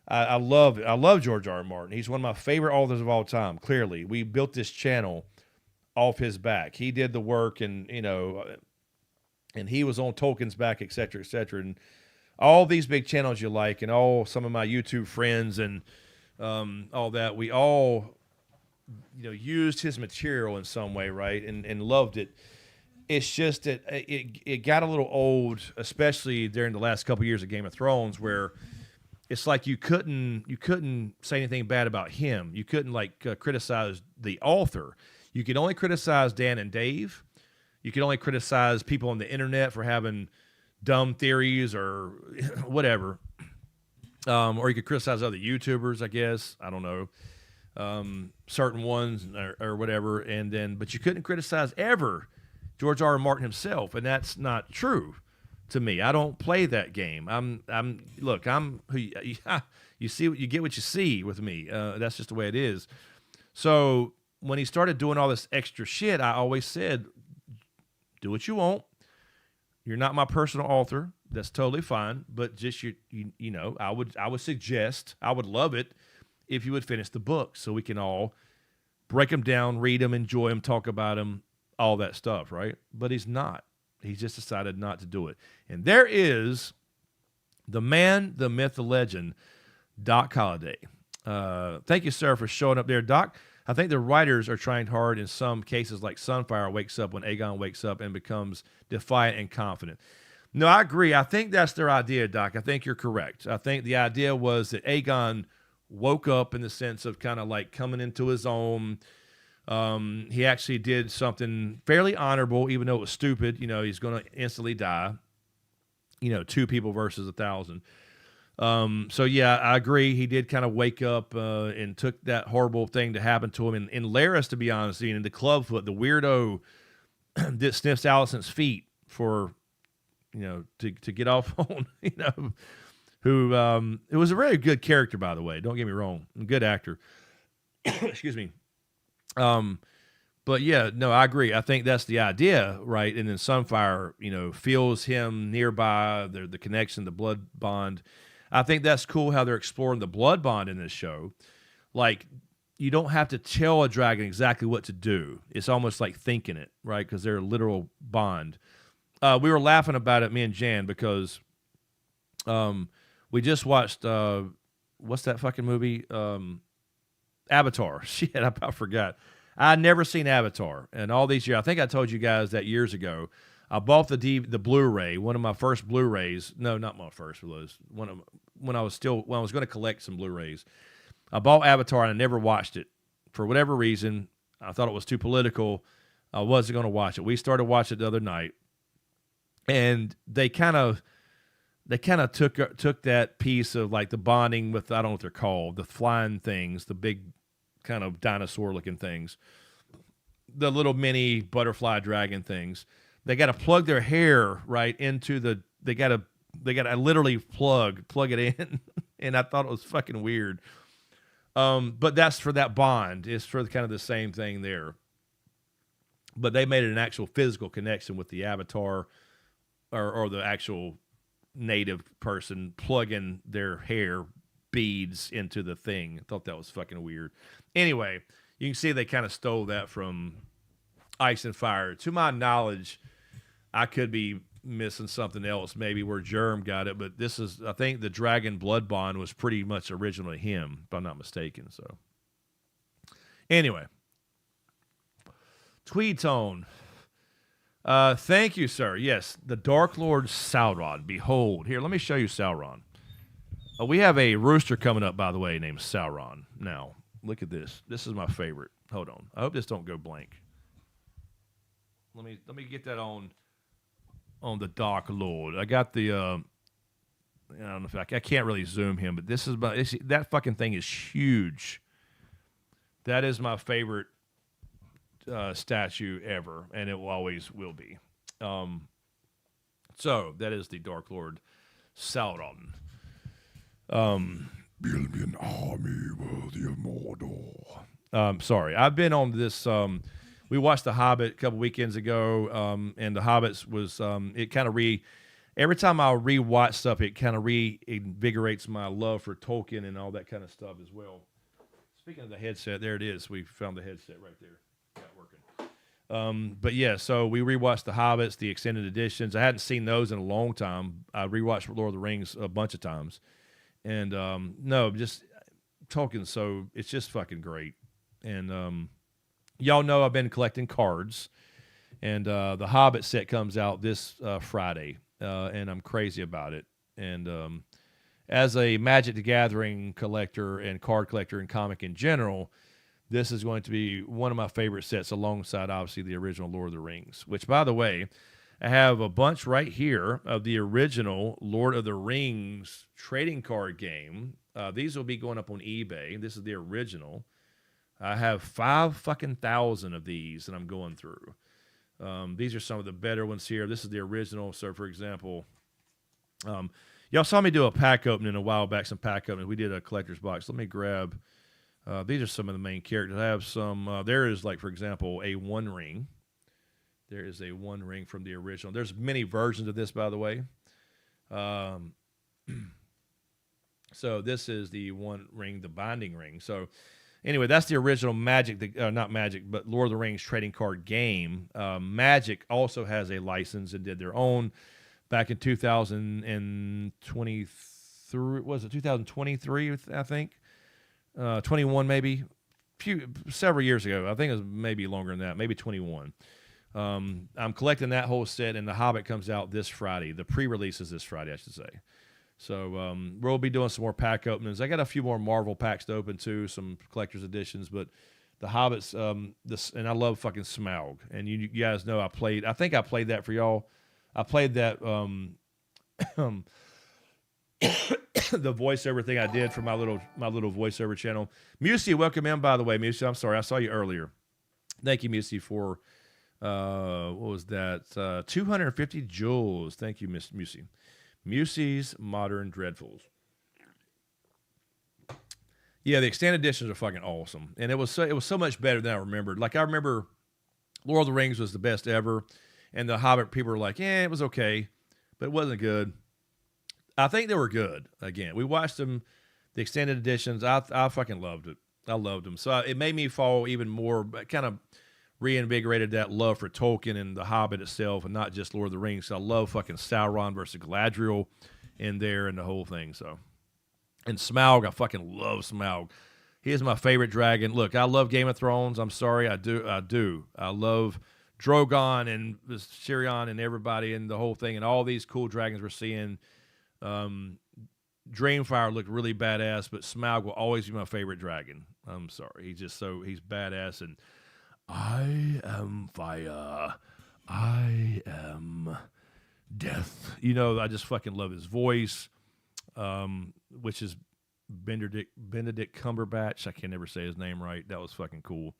I love George R. R. Martin. He's one of my favorite authors of all time. Clearly, we built this channel off his back. He did the work, and and he was on Tolkien's back, et cetera, and all these big channels you like, and some of my YouTube friends and all that. We all used his material in some way, right, and loved it. It's just that it got a little old, especially during the last couple of years of Game of Thrones, where it's like you couldn't say anything bad about him. You couldn't criticize the author. You could only criticize Dan and Dave. You could only criticize people on the internet for having dumb theories or whatever. Or you could criticize other YouTubers, I guess. I don't know. Certain ones or whatever. But you couldn't criticize ever George R. R. Martin himself, and that's not true to me. I don't play that game. Look, you see, you get what you see with me. That's just the way it is. So when he started doing all this extra shit, I always said, do what you want. You're not my personal author. That's totally fine. But just you know, I would suggest, I would love it if you would finish the book so we can all break them down, read them, enjoy them, talk about them, all that stuff, right? But he's not. He's just decided not to do it. And there is the man, the myth, the legend, Doc Holliday. Thank you, sir, for showing up there, Doc. I think the writers are trying hard in some cases, like Sunfire wakes up when Aegon wakes up and becomes defiant and confident. No, I agree. I think that's their idea, Doc. I think you're correct. I think the idea was that Aegon woke up in the sense of kind of like coming into his own. He actually did something fairly honorable, even though it was stupid. You know, he's going to instantly die. You know, 2 people versus 1,000. So yeah, I agree. He did kind of wake up and took that horrible thing to happen to him. And Laris, to be honest, and the Clubfoot, the weirdo that sniffs Alicent's feet for, you know, to get off on, you know, who it was a very good character, by the way. Don't get me wrong, a good actor. Excuse me. But yeah, no, I agree. I think that's the idea, right? And then Sunfire, you know, feels him nearby, the connection, the blood bond. I think that's cool how they're exploring the blood bond in this show. Like, you don't have to tell a dragon exactly what to do. It's almost like thinking it, right? Because they're a literal bond. We were laughing about it, me and Jan, because we just watched, what's that fucking movie? Avatar. Shit, I forgot. I'd never seen Avatar. And all these years, I think I told you guys that years ago, I bought the Blu-ray, one of my first Blu-rays. No, not my first. It was when I was going to collect some Blu-rays. I bought Avatar and I never watched it. For whatever reason, I thought it was too political. I wasn't going to watch it. We started watching it the other night. And they kind of took that piece of like the bonding with, I don't know what they're called, the flying things, the big kind of dinosaur looking things, the little mini butterfly dragon things. They got to plug their hair right into they got to literally plug it in. And I thought it was fucking weird. But that's for that bond. It's for kind of the same thing there. But they made it an actual physical connection with the avatar or the actual native person plugging their hair beads into the thing. I thought that was fucking weird. Anyway, you can see they kind of stole that from Ice and Fire. To my knowledge, I could be missing something else, maybe where Germ got it, but this is, I think the Dragon Blood Bond was pretty much originally him, if I'm not mistaken. So, anyway, Tweed Tone. Thank you, sir. Yes, the Dark Lord Sauron. Behold, here, let me show you Sauron. We have a rooster coming up, by the way, named Sauron. Now, look at this. This is my favorite. Hold on. I hope this don't go blank. Let me get that on the Dark Lord. I got the I don't know if I can't really zoom him, but this is that fucking thing is huge. That is my favorite statue ever, and it always will be. So that is the Dark Lord Sauron. Build me an army worthy of Mordor. Sorry, I've been on this. We watched The Hobbit a couple weekends ago, and The Hobbit was it kind of every time I rewatch stuff, it kind of reinvigorates my love for Tolkien and all that kind of stuff as well. Speaking of the headset, there it is. We found the headset right there. Got working. But yeah, so we rewatched The Hobbits, the extended editions. I hadn't seen those in a long time. I rewatched Lord of the Rings a bunch of times. And no, just Tolkien, so it's just fucking great. And y'all know I've been collecting cards. And the Hobbit set comes out this Friday. And I'm crazy about it. And as a Magic the Gathering collector and card collector and comic in general, this is going to be one of my favorite sets alongside, obviously, the original Lord of the Rings. Which, by the way, I have a bunch right here of the original Lord of the Rings trading card game. These will be going up on eBay. This is the original. I have 5,000 of these that I'm going through. These are some of the better ones here. This is the original. So, for example, y'all saw me do a pack opening a while back, some pack opening. We did a collector's box. Let me grab These are some of the main characters. I have some. There is, like, for example, a One Ring. There is a One Ring from the original. There's many versions of this, by the way. So this is the One Ring, the Binding Ring. So anyway, that's the original Magic, not Magic, but Lord of the Rings trading card game. Magic also has a license and did their own back in 2023. Was it 2023? I think 21 maybe. Several years ago. I think it was maybe longer than that. Maybe 21. I'm collecting that whole set, and The Hobbit comes out this Friday. The pre-release is this Friday, I should say. So we'll be doing some more pack openings. I got a few more Marvel packs to open too, some collector's editions. But The Hobbits, and I love fucking Smaug. And you guys know I think I played that for y'all. I played that the voiceover thing I did for my little voiceover channel. Musey, welcome in, by the way. Musey, I'm sorry, I saw you earlier. Thank you, Musey, for what was that? 250 joules. Thank you, Miss Musey. Musey's Modern Dreadfuls. Yeah, the extended editions are fucking awesome, and it was so much better than I remembered. Like, I remember Lord of the Rings was the best ever, and The Hobbit people were like, it was okay, but it wasn't good. I think they were good. Again, we watched them, the extended editions. I fucking loved it. I loved them. So it made me fall even more, kind of reinvigorated that love for Tolkien and The Hobbit itself, and not just Lord of the Rings. So I love fucking Sauron versus Galadriel in there and the whole thing. So, and Smaug, I fucking love Smaug. He is my favorite dragon. Look, I love Game of Thrones. I'm sorry, I do. I love Drogon and Tyrion and everybody and the whole thing and all these cool dragons we're seeing. Dreamfire looked really badass, but Smaug will always be my favorite dragon. I'm sorry, he's badass, and I am fire. I am death. You know, I just fucking love his voice, which is Benedict Cumberbatch. I can never say his name right. That was fucking cool.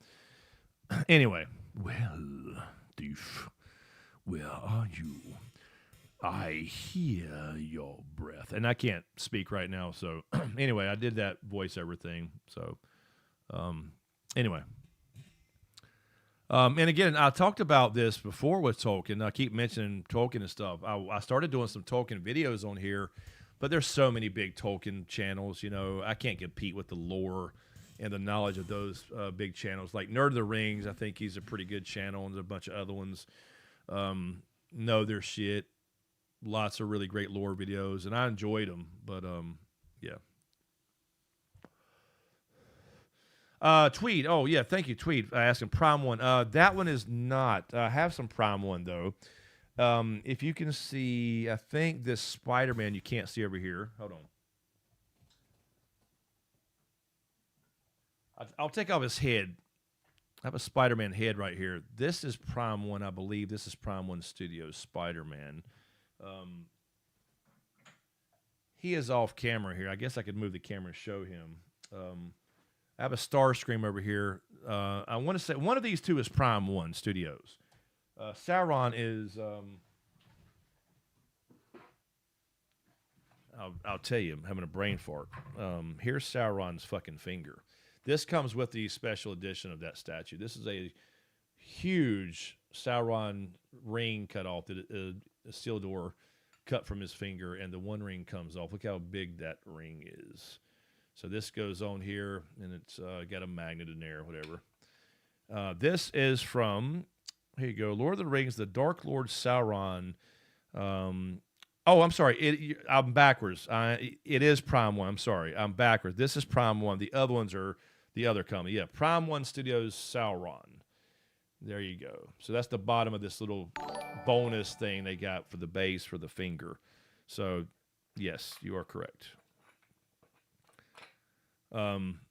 Anyway, well, thief, where are you? I hear your breath. And I can't speak right now, so anyway, I did that voiceover thing. So, anyway. And again, I talked about this before with Tolkien. I keep mentioning Tolkien and stuff. I started doing some Tolkien videos on here, but there's so many big Tolkien channels. You know, I can't compete with the lore and the knowledge of those big channels. Like Nerd of the Rings, I think he's a pretty good channel, and there's a bunch of other ones. Know their shit. Lots of really great lore videos, and I enjoyed them. But yeah. Tweed. Oh, yeah. Thank you, Tweed. Asking Prime 1. That one is not. I have some Prime 1, though. If you can see, I think this Spider-Man you can't see over here. Hold on. I'll take off his head. I have a Spider-Man head right here. This is Prime 1, I believe. This is Prime 1 Studios Spider-Man. He is off camera here. I guess I could move the camera and show him. I have a Starscream over here. I want to say one of these two is Prime 1 Studios. Sauron is... I'll tell you, I'm having a brain fart. Here's Sauron's fucking finger. This comes with the special edition of that statue. This is a huge Sauron ring cut off, that Isildur cut from his finger, and the one ring comes off. Look how big that ring is. So this goes on here, and it's got a magnet in there, whatever. This is from, here you go, Lord of the Rings, the Dark Lord Sauron. Oh, I'm sorry. I'm backwards. It is Prime 1. I'm sorry. I'm backwards. This is Prime 1. The other ones are the other company. Yeah, Prime 1 Studios Sauron. There you go. So that's the bottom of this little bonus thing they got for the base for the finger. So, yes, you are correct.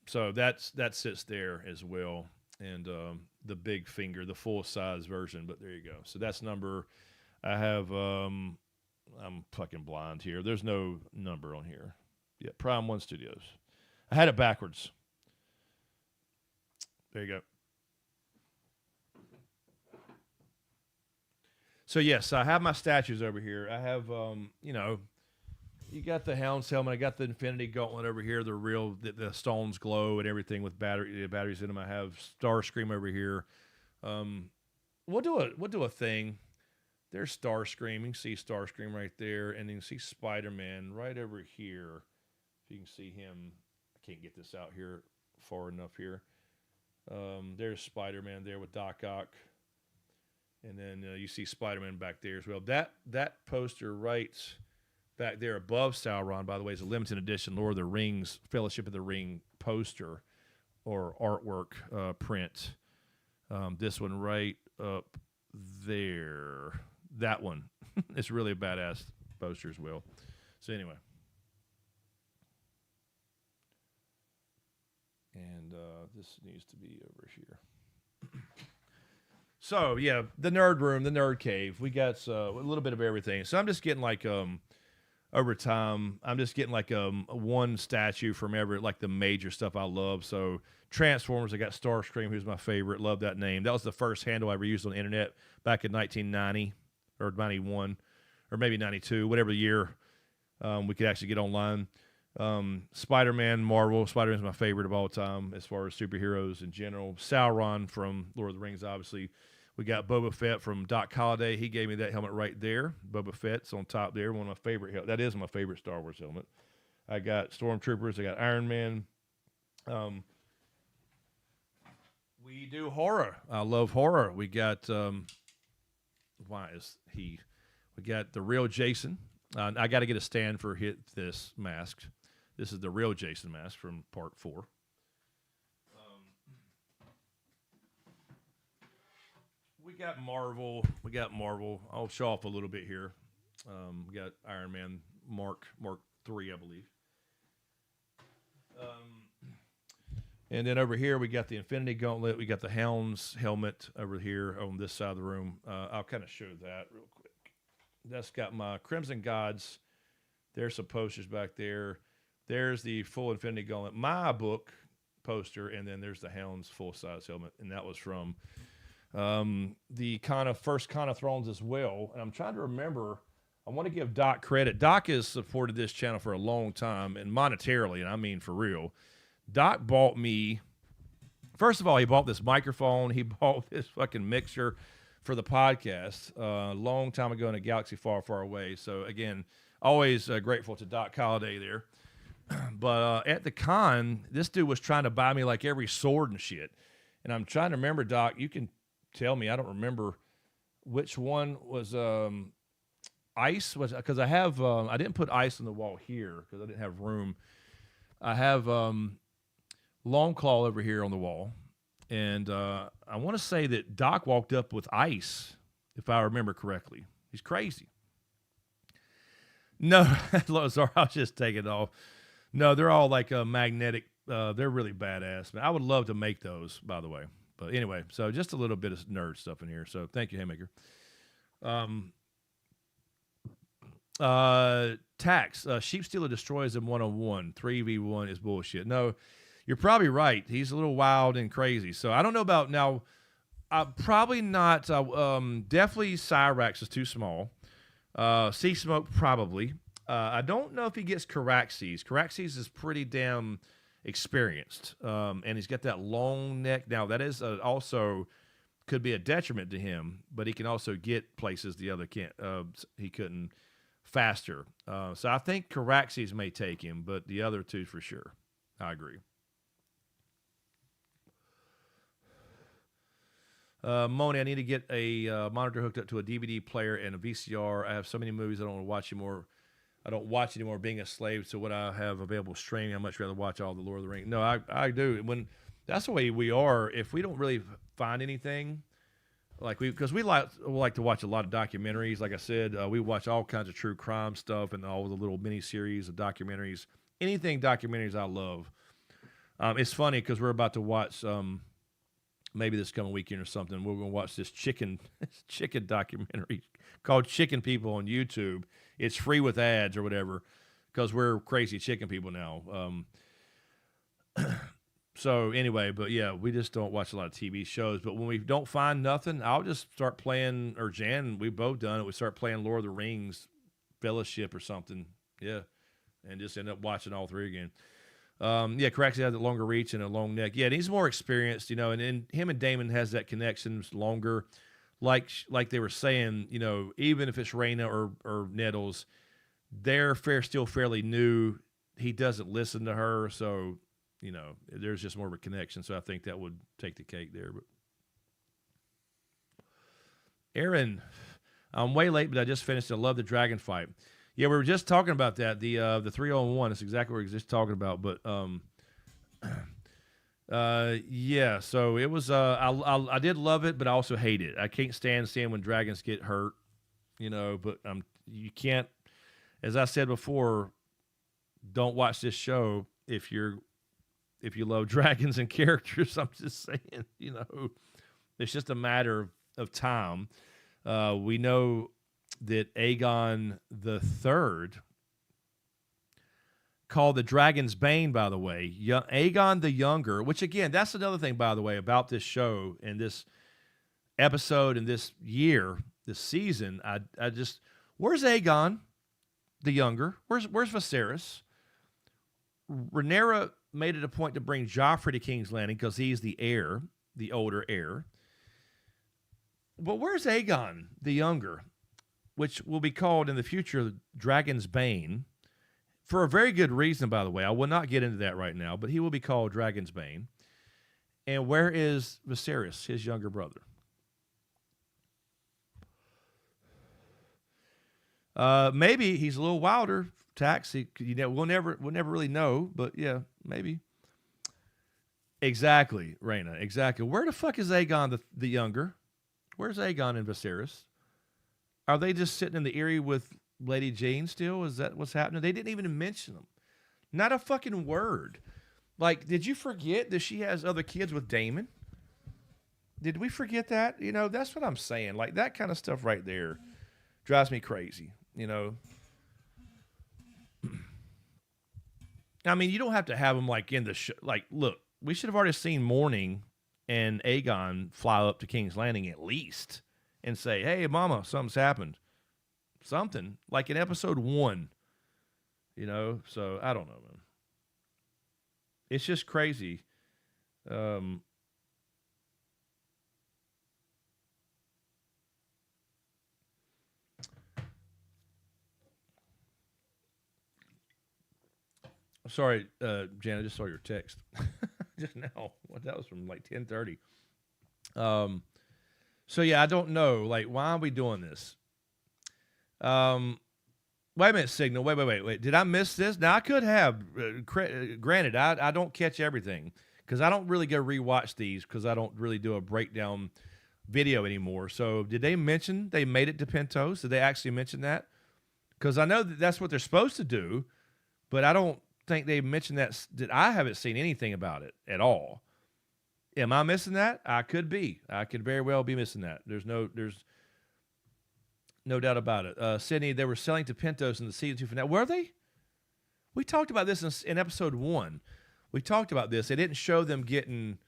So that sits there as well. And the big finger, the full-size version. But there you go. So that's number... I have... I'm fucking blind here. There's no number on here. Yeah, Prime 1 Studios. I had it backwards. There you go. So, yes, I have my statues over here. I have, You got the Hound's helmet. I got the Infinity Gauntlet over here. The real, the stones glow and everything with batteries in them. I have Starscream over here. We'll do a thing. There's Starscream. You can see Starscream right there, and you can see Spider-Man right over here. If you can see him, I can't get this out here far enough here. There's Spider-Man there with Doc Ock, and then you see Spider-Man back there as well. That poster right back there above Sauron, by the way, is a limited edition Lord of the Rings Fellowship of the Ring poster or artwork print. This one right up there. That one. It's really a badass poster as well. So anyway. And this needs to be over here. So, yeah, the nerd room, the nerd cave. We got a little bit of everything. So I'm just getting like, over time, I'm just getting like one statue from every, like the major stuff I love. So Transformers, I got Starscream, who's my favorite. Love that name. That was the first handle I ever used on the internet back in 1990 or 91 or maybe 92, whatever year we could actually get online. Spider-Man, Marvel. Spider-Man's my favorite of all time as far as superheroes in general. Sauron from Lord of the Rings, obviously. We got Boba Fett from Doc Holliday. He gave me that helmet right there. Boba Fett's on top there. One of my favorite. That is my favorite Star Wars helmet. I got Stormtroopers. I got Iron Man. We do horror. I love horror. We got we got the real Jason. I got to get a stand for this mask. This is the real Jason mask from Part 4. We got Marvel. I'll show off a little bit here. We got Iron Man Mark 3, I believe. And then over here, we got the Infinity Gauntlet. We got the Hound's helmet over here on this side of the room. I'll kind of show that real quick. That's got my Crimson Gods. There's some posters back there. There's the full Infinity Gauntlet, my book poster, and then there's the Hound's full-size helmet. And that was from the first Con of Thrones as well. And I'm trying to remember. I want to give Doc credit. Doc has supported this channel for a long time, and monetarily, and I mean for real. Doc bought me, first of all, he bought this microphone. He bought this fucking mixer for the podcast a long time ago in a galaxy far, far away. So, again, always grateful to Doc Holliday there. But at the con, this dude was trying to buy me like every sword and shit. And I'm trying to remember, Doc, you can tell me. I don't remember which one was ice. Because I have, I didn't put ice on the wall here because I didn't have room. I have Longclaw over here on the wall. And I want to say that Doc walked up with ice, if I remember correctly. He's crazy. No, sorry, I'll just take it off. No, they're all like magnetic. They're really badass. Man, I would love to make those, by the way. But anyway, so just a little bit of nerd stuff in here. So thank you, Haymaker. Tax. Sheep Stealer destroys him 1-on-1. 3v1 is bullshit. No, you're probably right. He's a little wild and crazy. So I don't know about now. Probably not. Definitely Cyrax is too small. Sea Smoke probably. I don't know if he gets Caraxes. Caraxes is pretty damn experienced, and he's got that long neck. Now that is also could be a detriment to him, but he can also get places the other can't. He couldn't faster. So I think Caraxes may take him, but the other two for sure. I agree. Moni, I need to get a monitor hooked up to a DVD player and a VCR. I have so many movies I don't want to watch anymore. I don't watch anymore being a slave to what I have available streaming. I'd much rather watch all the Lord of the Rings. No, I do. When that's the way we are. If we don't really find anything, because we like to watch a lot of documentaries. Like I said, we watch all kinds of true crime stuff and all the little mini series of documentaries. Anything documentaries I love. It's funny because we're about to watch maybe this coming weekend or something. We're going to watch this chicken documentary called Chicken People on YouTube. It's free with ads or whatever because we're crazy chicken people now. So anyway, but yeah, we just don't watch a lot of TV shows. But when we don't find nothing, I'll just start playing, or Jan, we've both done it. We start playing Lord of the Rings Fellowship or something. Yeah. and just end up watching all three again. Yeah, Craxy has a longer reach and a long neck. Yeah, and he's more experienced, you know, and him and Damon has that connection longer. Like they were saying, you know, even if it's Raina or Nettles, they're still fairly new. He doesn't listen to her, so, you know, there's just more of a connection. So I think that would take the cake there. But Aaron, I'm way late, but I just finished. I love the dragon fight. Yeah, we were just talking about that. The 3-on-1. That's exactly what we were just talking about. But yeah. So it was. I did love it, but I also hate it. I can't stand seeing when dragons get hurt. You know, but you can't. As I said before, don't watch this show if you love dragons and characters. I'm just saying. You know, it's just a matter of time. We know that Aegon the Third, called the Dragon's Bane, by the way, Aegon the Younger, which again, that's another thing, by the way, about this show and this episode and this year, this season. I just, where's Aegon the Younger? Where's Viserys? Rhaenyra made it a point to bring Joffrey to King's Landing because he's the heir, the older heir. But where's Aegon the Younger, which will be called in the future Dragon's Bane, for a very good reason, by the way. I will not get into that right now, but he will be called Dragon's Bane. And where is Viserys, his younger brother? Maybe he's a little wilder, Tax. We'll never really know, but yeah, maybe. Exactly, Raina. Exactly. Where the fuck is Aegon the Younger? Where's Aegon and Viserys? Are they just sitting in the Eyrie with Lady Jane still? Is that what's happening? They didn't even mention them. Not a fucking word. Like, did you forget that she has other kids with Daemon? Did we forget that? You know, that's what I'm saying. Like, that kind of stuff right there drives me crazy, you know. I mean, you don't have to have them, like, in the show. Like, look, we should have already seen Morning and Aegon fly up to King's Landing at least and say, hey, mama, something's happened. Something. Like in episode 1. You know? So, I don't know, man. It's just crazy. Sorry, Jan, I just saw your text. Just now. That was from like 10:30. So yeah, I don't know. Like, why are we doing this? Wait a minute, Signal. Wait. Did I miss this? Now I could have. Granted, I don't catch everything because I don't really go rewatch these because I don't really do a breakdown video anymore. So did they mention they made it to Pentos? Did they actually mention that? Because I know that's what they're supposed to do, but I don't think they mentioned that. I haven't seen anything about it at all. Am I missing that? I could be. I could very well be missing that. There's no doubt about it. Sydney, they were selling to Pentos in the season 2 finale. Were they? We talked about this in episode 1. We talked about this. They didn't show them getting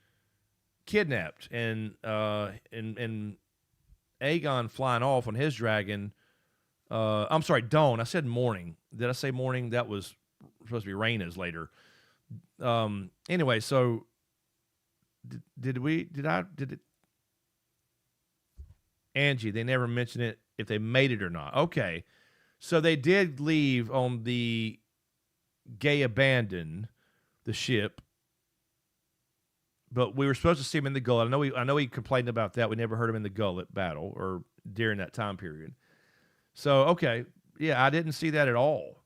kidnapped and Aegon flying off on his dragon. I'm sorry, Dawn. I said Morning. Did I say Morning? That was supposed to be Raina's later. Anyway, so did it? Angie, they never mentioned it if they made it or not. Okay. So they did leave on the Gay Abandon, the ship. But we were supposed to see him in the gullet. I know he complained about that. We never heard him in the gullet battle or during that time period. So, okay. Yeah, I didn't see that at all.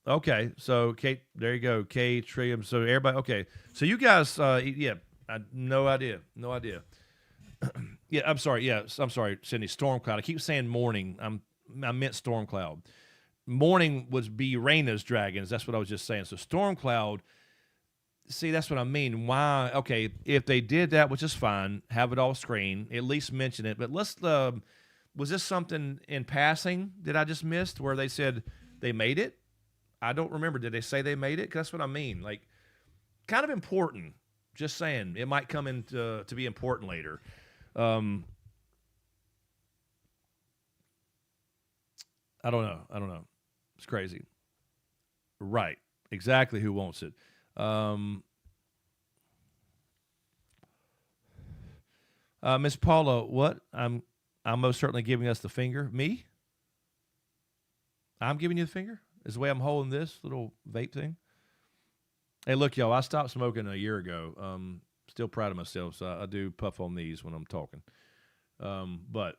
Okay, so Kate, there you go, Kate, Trillium. So everybody, okay. So you guys, yeah, no idea. Yeah, I'm sorry. Yeah, I'm sorry, Sydney. Stormcloud. I keep saying Morning. I meant Stormcloud. Morning would be Raina's dragons. That's what I was just saying. So Stormcloud. See, that's what I mean. Why? Okay, if they did that, which is fine, have it off screen. At least mention it. But let's. Was this something in passing that I just missed where they said they made it? I don't remember. Did they say they made it? 'Cause that's what I mean. Like, kind of important. Just saying. It might come in to be important later. I don't know. It's crazy. Right. Exactly. Who wants it? Miss Paula, what? I'm most certainly giving us the finger. Me? I'm giving you the finger? Is the way I'm holding this little vape thing? Hey, look, y'all, I stopped smoking a year ago. Still proud of myself, so I do puff on these when I'm talking. But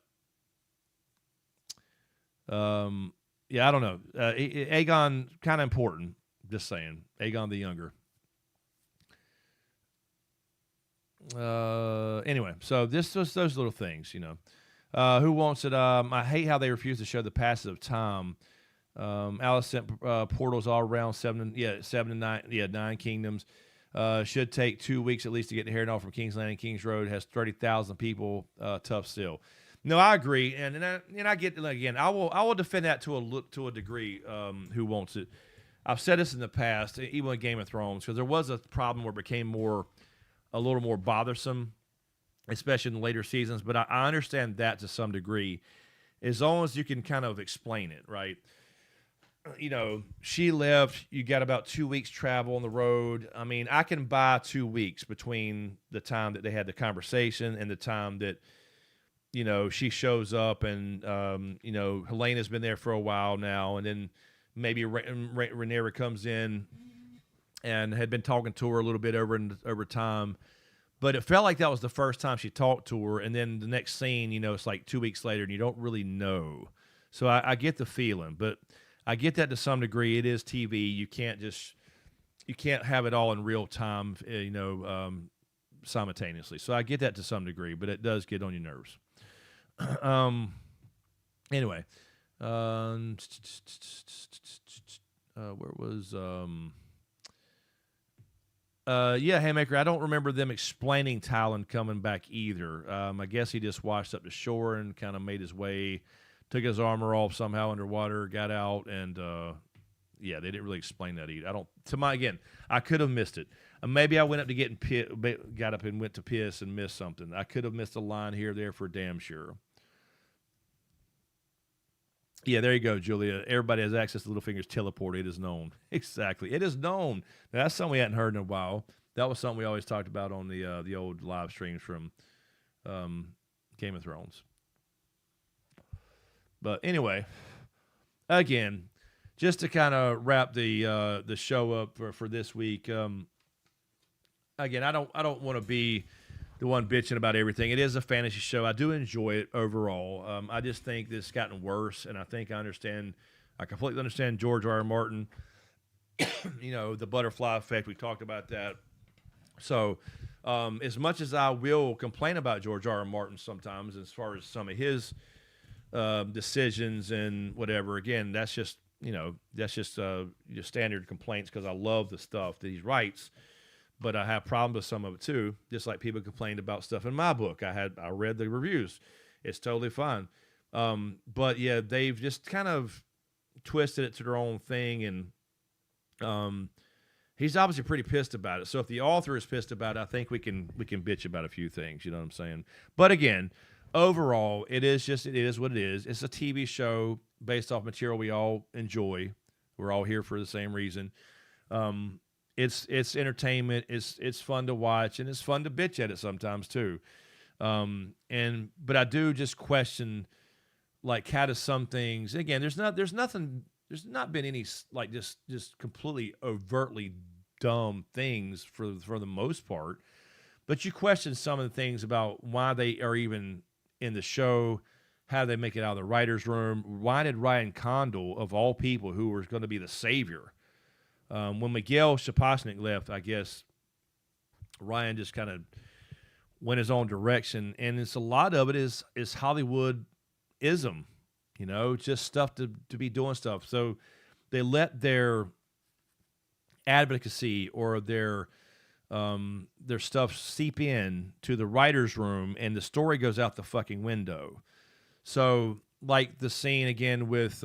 yeah, I don't know. Aegon, kind of important. Just saying. Aegon the Younger. Anyway, so this was those little things, you know. Who wants it? I hate how they refuse to show the passage of time. Alice sent portals all around 7 to 9, 9 kingdoms. Should take 2 weeks at least to get to Harrenhal from King's Landing. King's Road has 30,000 people. Tough still. No, I agree, and I get, again. I will defend that to a degree. Who wants it? I've said this in the past, even with Game of Thrones, because there was a problem where it became a little more bothersome, especially in the later seasons. But I understand that to some degree, as long as you can kind of explain it, right? You know, she left. You got about 2 weeks travel on the road. I mean, I can buy 2 weeks between the time that they had the conversation and the time that, you know, she shows up and, you know, Helena's been there for a while now. And then maybe Rhaenyra comes in and had been talking to her a little bit over time. But it felt like that was the first time she talked to her. And then the next scene, you know, it's like 2 weeks later and you don't really know. So I get the feeling, but I get that to some degree. It is TV. You can't have it all in real time, you know, simultaneously. So I get that to some degree, but it does get on your nerves. Anyway, where was yeah, Haymaker. I don't remember them explaining Talon coming back either. I guess he just washed up to shore and kind of made his way, took his armor off somehow underwater, got out, and yeah, they didn't really explain that either. Again, I could have missed it. Maybe I went up to got up and went to piss and missed something. I could have missed a line here or there for damn sure. Yeah, there you go, Julia. Everybody has access to Littlefinger's teleport. It is known. Exactly. It is known. Now, that's something we hadn't heard in a while. That was something we always talked about on the old live streams from Game of Thrones. But anyway, again, just to kind of wrap the show up for this week. Again, I don't want to be the one bitching about everything. It is a fantasy show. I do enjoy it overall. I just think this has gotten worse, and I think I completely understand George R. R. Martin. You know, the butterfly effect. We talked about that. So, as much as I will complain about George R. R. Martin sometimes, as far as some of his decisions and whatever, again, that's just your standard complaints because I love the stuff that he writes. But I have problems with some of it too, just like people complained about stuff in my book. I read the reviews. It's totally fine. But yeah, they've just kind of twisted it to their own thing, and he's obviously pretty pissed about it. So if the author is pissed about it, I think we can bitch about a few things. You know what I'm saying? But again, overall, it is what it is. It's a TV show based off material we all enjoy. We're all here for the same reason. It's entertainment. It's fun to watch, and it's fun to bitch at it sometimes too. But I do just question, like, how does some things, again, there's not been any like just completely overtly dumb things for the most part, but you question some of the things about why they are even in the show, how they make it out of the writer's room. Why did Ryan Condal, of all people, who was going to be the savior, when Miguel Sapochnik left, I guess Ryan just kind of went his own direction, and a lot of it is Hollywood-ism, you know, just stuff to be doing stuff. So they let their advocacy or their stuff seep in to the writer's room, and the story goes out the fucking window. So, like the scene again with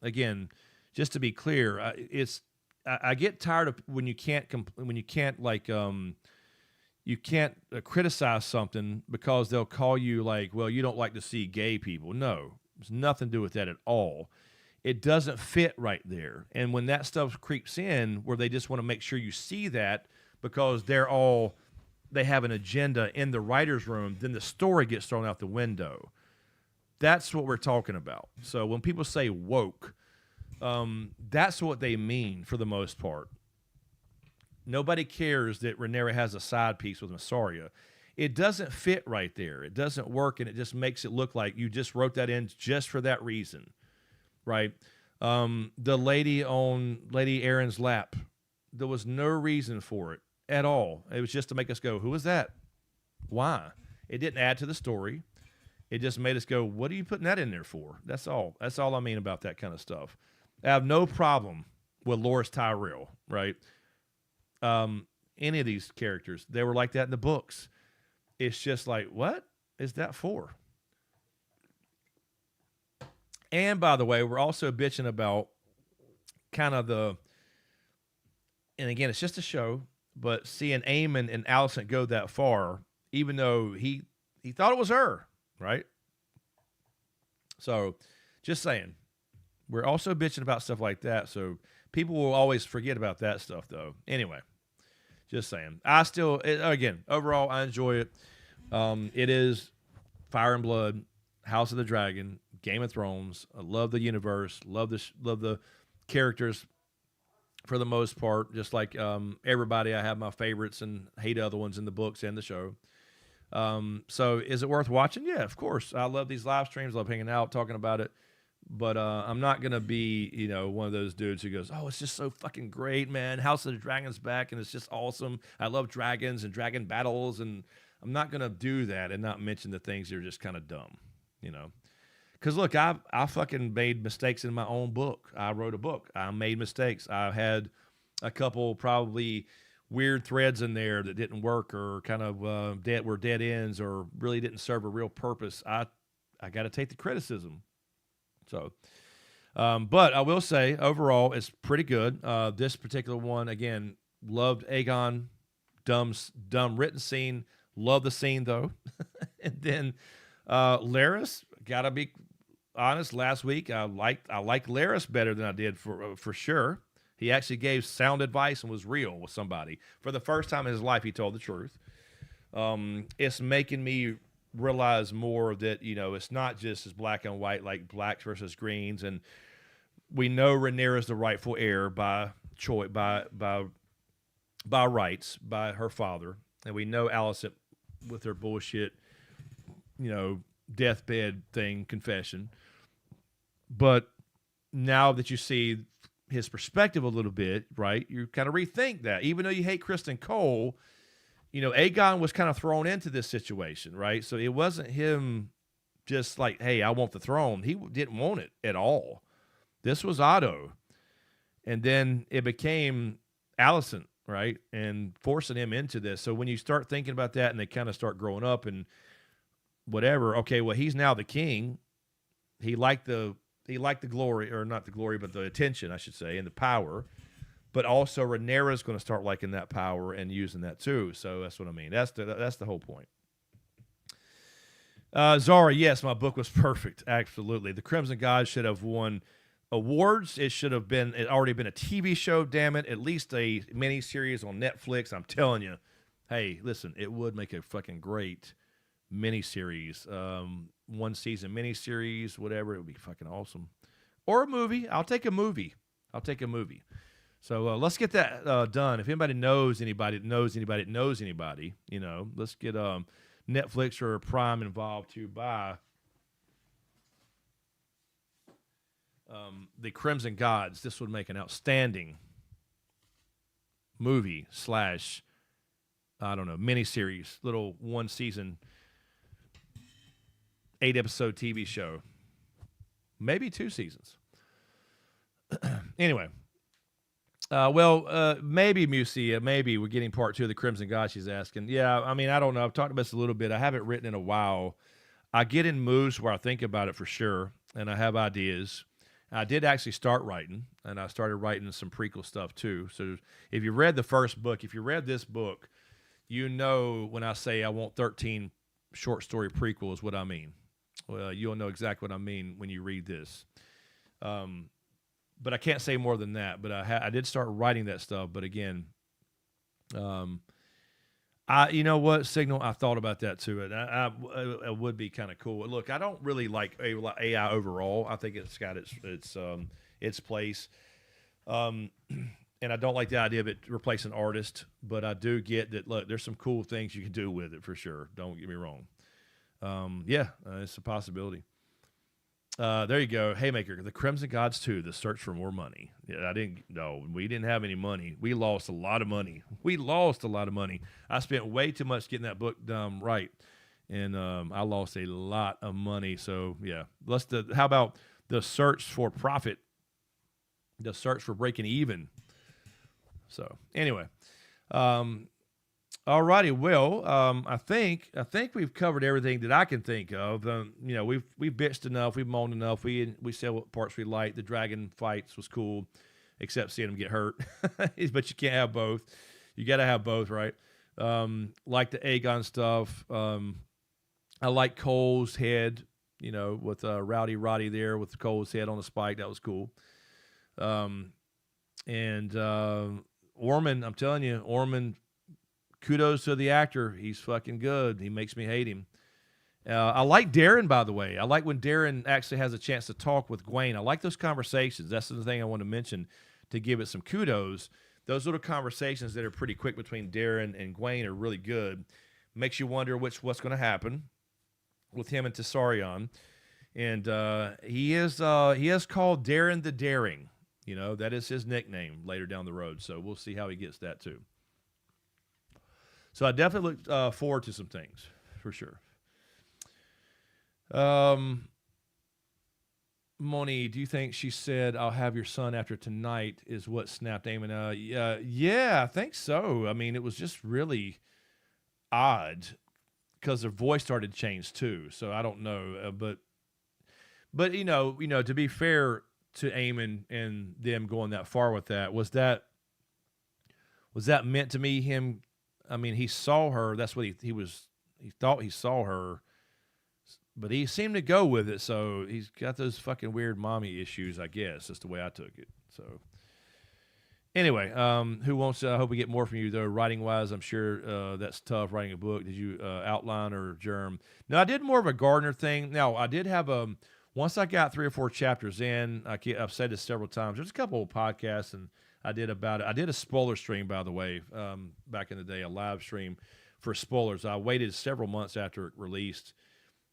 again, just to be clear, I get tired of when you can't criticize something because they'll call you like, well, you don't like to see gay people. No, there's nothing to do with that at all. it doesn't fit right there. And when that stuff creeps in, where they just want to make sure you see that because they have an agenda in the writer's room, then the story gets thrown out the window. That's what we're talking about. So when people say woke, that's what they mean for the most part. Nobody cares that Rhaenyra has a side piece with Mysaria. It doesn't fit right there. It doesn't work, and it just makes it look like you just wrote that in just for that reason, right? The lady on Lady Erin's lap, there was no reason for it at all. It was just to make us go, who is that? Why? It didn't add to the story. It just made us go, what are you putting that in there for? That's all. That's all I mean about that kind of stuff. I have no problem with Loras Tyrell, right? Any of these characters, they were like that in the books. It's just like, what is that for? And by the way, we're also bitching about kind of and again, it's just a show, but seeing Aemon and Alicent go that far, even though he thought it was her, right? So just saying, we're also bitching about stuff like that. So people will always forget about that stuff though. Anyway, just saying, again, overall, I enjoy it. It is Fire and Blood, House of the Dragon, Game of Thrones. I love the universe, love the characters for the most part. Just like everybody, I have my favorites and hate other ones in the books and the show. So is it worth watching? Yeah, of course. I love these live streams. Love hanging out, talking about it. But I'm not going to be, one of those dudes who goes, oh, it's just so fucking great, man. House of the Dragon's back, and it's just awesome. I love dragons and dragon battles, and I'm not going to do that and not mention the things that are just kind of dumb, Because, look, I fucking made mistakes in my own book. I wrote a book. I made mistakes. I had a couple probably weird threads in there that didn't work or kind of were dead ends or really didn't serve a real purpose. I got to take the criticism. So, but I will say, overall, it's pretty good. This particular one, again, loved Aegon, dumb written scene. Love the scene, though. And then Larys, got to be honest, last week I liked Larys better than I did for sure. He actually gave sound advice and was real with somebody. For the first time in his life, he told the truth. It's making me realize more that, it's not just as black and white, like blacks versus greens. And we know Rhaenyra is the rightful heir by choice, by rights, by her father. And we know Alicent with her bullshit, deathbed thing, confession. But now that you see his perspective a little bit, right, you kind of rethink that. Even though you hate Kristen Cole, Aegon was kind of thrown into this situation, right? So it wasn't him just like, hey, I want the throne. He didn't want it at all. This was Otto. And then it became Alicent, right? And forcing him into this. So when you start thinking about that and they kind of start growing up and whatever, okay, well, he's now the king. He liked the glory, or not the glory, but the attention, I should say, and the power. But also Rhaenyra is going to start liking that power and using that too. So that's what I mean. That's the whole point. Zara, yes, my book was perfect. Absolutely. The Crimson Gods should have won awards. It already been a TV show, damn it. At least a miniseries on Netflix. I'm telling you. Hey, listen, it would make a fucking great miniseries. One season miniseries, whatever. It would be fucking awesome. Or a movie. I'll take a movie. So let's get that done. If anybody knows anybody, let's get Netflix or Prime involved to buy the Crimson Gods. This would make an outstanding movie / miniseries, little 1 season, 8 episode TV show, maybe 2 seasons. Anyway. Maybe Musia, maybe we're getting part 2 of the Crimson God, she's asking. Yeah, I mean, I don't know. I've talked about this a little bit. I haven't written in a while. I get in moods where I think about it for sure, and I have ideas. I did actually start writing, and I started writing some prequel stuff too. So if you read the first book, if you read this book, when I say I want 13 short story prequels, what I mean. Well, you'll know exactly what I mean when you read this. But I can't say more than that. But I did start writing that stuff. But again, you know what, Signal, I thought about that too. And it would be kind of cool. Look, I don't really like AI overall. I think it's got its place. And I don't like the idea of it replacing artists, but I do get that. Look, there's some cool things you can do with it for sure. Don't get me wrong. It's a possibility. There you go. Haymaker, the Crimson Gods 2, the search for more money. Yeah, we didn't have any money. We lost a lot of money. I spent way too much getting that book right. And I lost a lot of money. So yeah, how about the search for profit? The search for breaking even. So anyway, all righty. Well, I think we've covered everything that I can think of. We've bitched enough, we've moaned enough. We said what parts we liked. The dragon fights was cool, except seeing them get hurt. But you can't have both. You got to have both, right? Like the Aegon stuff. I like Cole's head. With Rowdy Roddy there with Cole's head on the spike. That was cool. Ormond, I'm telling you, Ormond, kudos to the actor. He's fucking good. He makes me hate him. I like Darren, by the way. I like when Darren actually has a chance to talk with Gwaine. I like those conversations. That's the thing I want to mention to give it some kudos. Those little conversations that are pretty quick between Darren and Gwaine are really good. Makes you wonder what's going to happen with him and Tessarion. And he is called Darren the Daring. That is his nickname later down the road. So we'll see how he gets that too. So I definitely look forward to some things for sure. Moni, do you think she said, "I'll have your son after tonight" is what snapped Aemon? Yeah, I think so. I mean, it was just really odd because their voice started to change too. So I don't know, but to be fair to Aemon and them going that far with that, was that meant to me him? I mean, he saw her. That's what he thought he saw her, but he seemed to go with it. So he's got those fucking weird mommy issues, I guess. That's the way I took it. So anyway, who wants to, I hope we get more from you though. Writing wise, I'm sure that's tough writing a book. Did you outline or germ? No, I did more of a Gardner thing. Now I did have once I got 3 or 4 chapters in, I've said this several times. There's a couple of podcasts and I did about it. I did a spoiler stream, by the way, back in the day, a live stream for spoilers. I waited several months after it released.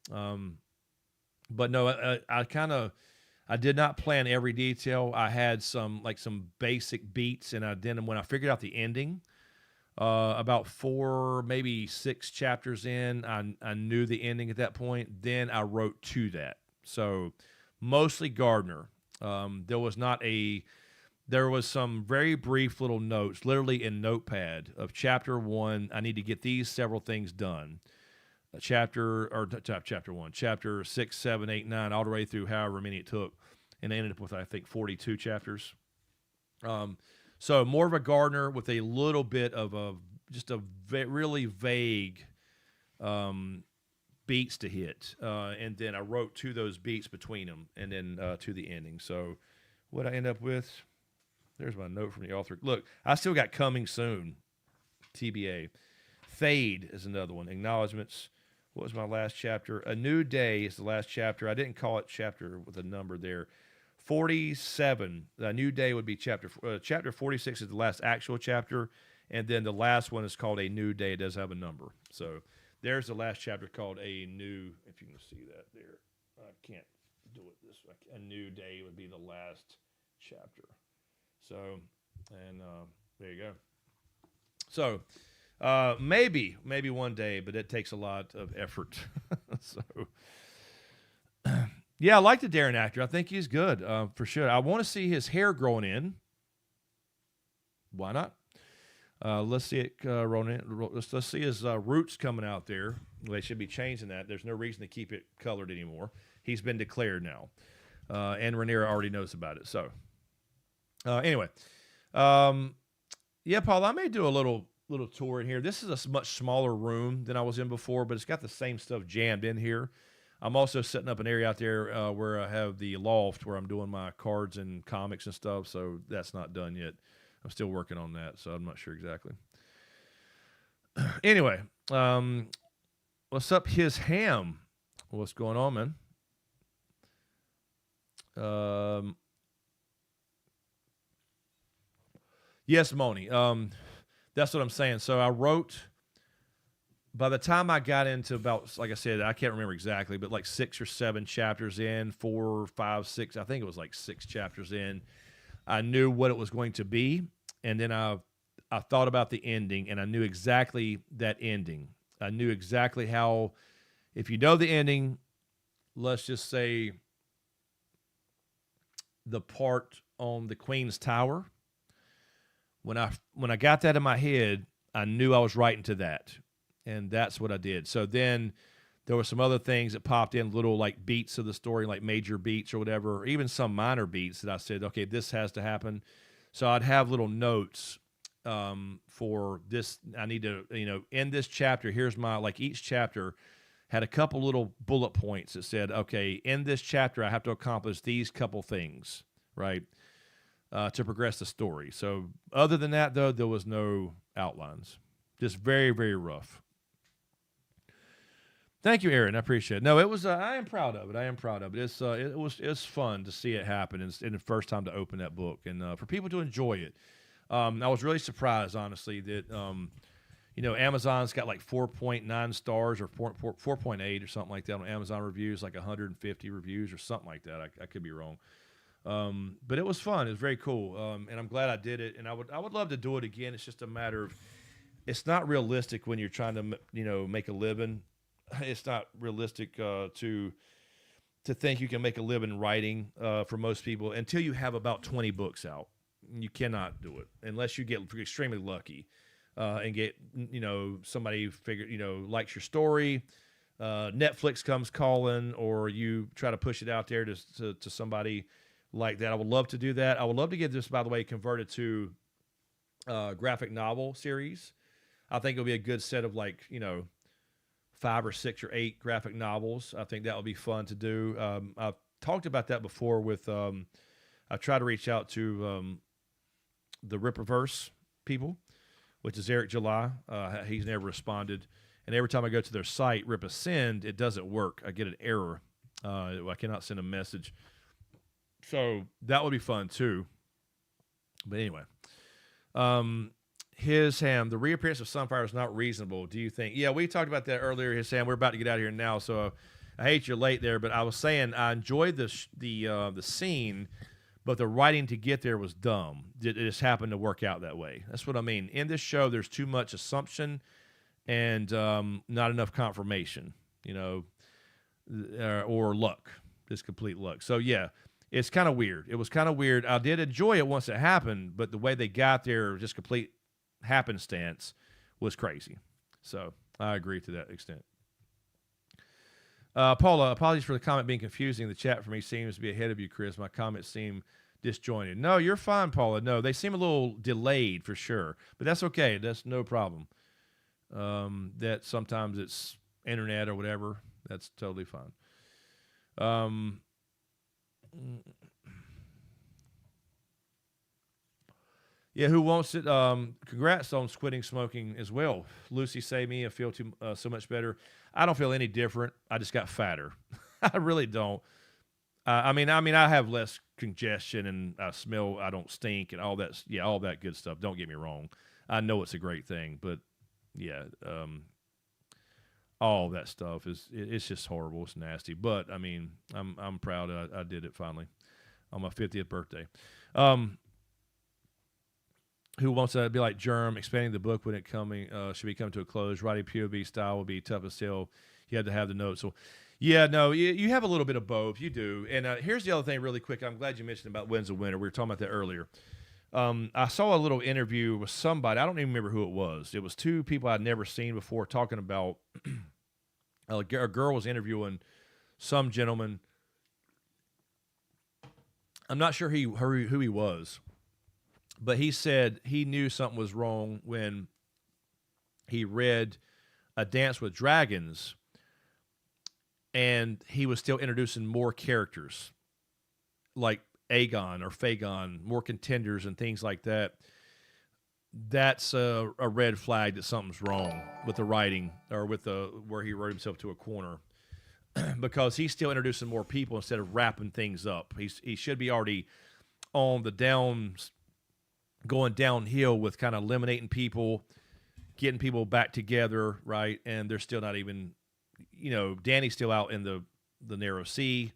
But no, I did not plan every detail. I had some basic beats, and when I figured out the ending, about 4, maybe 6 chapters in, I knew the ending at that point. Then I wrote to that. So mostly Gardner. There was some very brief little notes, literally in Notepad of chapter 1. I need to get these several things done. Chapter 1, chapter 6, 7, 8, 9, all the way through however many it took, and I ended up with, I think, 42 chapters. So more of a Gardner with a little bit of really vague beats to hit, and then I wrote to those beats between them, and then to the ending. So what I end up with, there's my note from the author. Look, I still got coming soon, TBA. Fade is another one. Acknowledgements. What was my last chapter? A New Day is the last chapter. I didn't call it chapter with a number there. 47. A New Day would be chapter 46 is the last actual chapter, and then the last one is called A New Day. It does have a number. So there's the last chapter called A New. If you can see that there, I can't do it this way. A New Day would be the last chapter. So, and there you go. So. Maybe one day, but it takes a lot of effort. So, yeah, I like the Darren actor. I think he's good, for sure. I want to see his hair growing in. Why not? Let's see it growing in. Let's see his roots coming out there. They should be changing that. There's no reason to keep it colored anymore. He's been declared now, and Rhaenyra already knows about it. So, anyway, yeah, Paul, I may do a little tour in here. This is a much smaller room than I was in before, but it's got the same stuff jammed in here. I'm also setting up an area out there where I have the loft where I'm doing my cards and comics and stuff. So that's not done yet. I'm still working on that, so I'm not sure exactly. Anyway, what's up, his ham? What's going on, man? Yes, Moni. That's what I'm saying. So I wrote. By the time I got into about, like I said, I can't remember exactly, but like 6 or 7 chapters in, 4, 5, 6. I think it was like 6 chapters in. I knew what it was going to be, and then I thought about the ending, and I knew exactly that ending. I knew exactly how. If you know the ending, let's just say the part on the Queen's Tower. When I got that in my head, I knew I was writing to that, and that's what I did. So then there were some other things that popped in, little like beats of the story, like major beats or whatever, or even some minor beats that I said, okay, this has to happen. So I'd have little notes for this. I need to, in this chapter, here's my, like each chapter had a couple little bullet points that said, okay, in this chapter, I have to accomplish these couple things, right? To progress the story. So other than that, though, there was no outlines. Just very, very rough. Thank you, Aaron. I appreciate it. No, it was. I am proud of it. I am proud of it. It's fun to see it happen. It's the first time to open that book and for people to enjoy it. I was really surprised, honestly, that Amazon's got like 4.9 stars or 4.8 or something like that on Amazon reviews, like 150 reviews or something like that. I could be wrong. But it was fun. It was very cool, and I'm glad I did it. And I would love to do it again. It's just a matter of, it's not realistic when you're trying to make a living. It's not realistic to think you can make a living writing for most people until you have about 20 books out. You cannot do it unless you get extremely lucky and get somebody likes your story. Netflix comes calling, or you try to push it out there to somebody like that. I would love to do that. I would love to get this, by the way, converted to graphic novel series. I think it'll be a good set of 5 or 6 or 8 graphic novels. I think that would be fun to do. I've talked about that before with, I tried to reach out to the Rippaverse people, which is Eric July. He's never responded. And every time I go to their site, Rip a Send, it doesn't work. I get an error. I cannot send a message. So that would be fun too. But anyway, his ham, the reappearance of Sunfire is not reasonable. Do you think? Yeah, we talked about that earlier. His ham, we're about to get out of here now, so I hate you're late there. But I was saying I enjoyed the scene, but the writing to get there was dumb. It just happened to work out that way. That's what I mean. In this show, there's too much assumption and not enough confirmation, or luck, just complete luck. So yeah. It's kind of weird. It was kind of weird. I did enjoy it once it happened, but the way they got there, just complete happenstance, was crazy. So I agree to that extent. Paula, apologies for the comment being confusing. The chat for me seems to be ahead of you, Chris. My comments seem disjointed. No, you're fine, Paula. No, they seem a little delayed for sure, but that's okay. That's no problem. That sometimes it's internet or whatever. That's totally fine. Yeah, who wants it? Congrats on quitting smoking as well. Lucy say me, I feel so much better. I don't feel any different. I just got fatter. I really don't. I mean, I have less congestion and I smell. I don't stink and all that. Yeah, all that good stuff. Don't get me wrong. I know it's a great thing, but yeah, all that stuff it's just horrible. It's nasty. But I mean, I'm proud I did it finally on my 50th birthday. Who wants to be like Germ, expanding the book when it should be coming to a close. Writing POV style will be tough as hell. You had to have the notes. So, yeah, no, you have a little bit of both. You do. And here's the other thing really quick. I'm glad you mentioned about Wins a Winner. We were talking about that earlier. I saw a little interview with somebody. I don't even remember who it was. It was 2 people I'd never seen before talking about a girl was interviewing some gentleman. I'm not sure who he was, but he said he knew something was wrong when he read A Dance with Dragons, and he was still introducing more characters like Aegon or Fagon, more contenders and things like that. That's a red flag that something's wrong with the writing or with the where he wrote himself to a corner. Because he's still introducing more people instead of wrapping things up. He should be already on the downs, going downhill with kind of eliminating people, getting people back together, right? And they're still not even, Dany's still out in the narrow sea.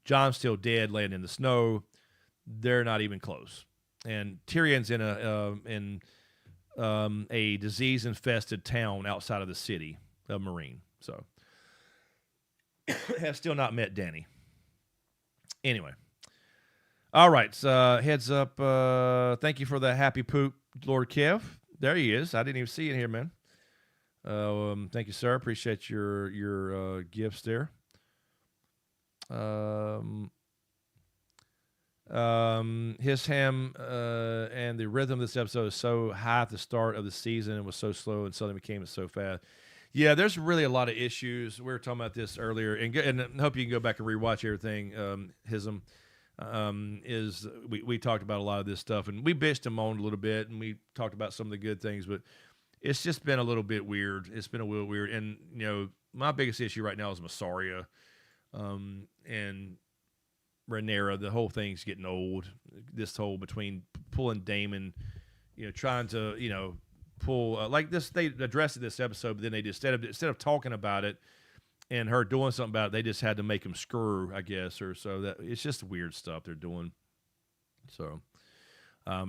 Jon's still dead, laying in the snow. They're not even close. And Tyrion's in a disease-infested town outside of the city of Marine. So have still not met Dany. Anyway. All right. Heads up. Thank you for the happy poop, Lord Kev. There he is. I didn't even see it here, man. Thank you, sir. Appreciate your gifts there. His ham and the rhythm of this episode is so high at the start of the season and was so slow and suddenly became so fast. Yeah, there's really a lot of issues. We were talking about this earlier, and I hope you can go back and rewatch everything. We talked about a lot of this stuff, and we bitched him on a little bit, and we talked about some of the good things, but it's just been a little bit weird. It's been a little weird, and my biggest issue right now is Massaria, and Rhaenyra. The whole thing's getting old. This whole between pulling Daemon, trying to pull like this. They addressed it this episode, but then they just instead of talking about it and her doing something about it, they just had to make him screw, I guess, or so. That it's just weird stuff they're doing. So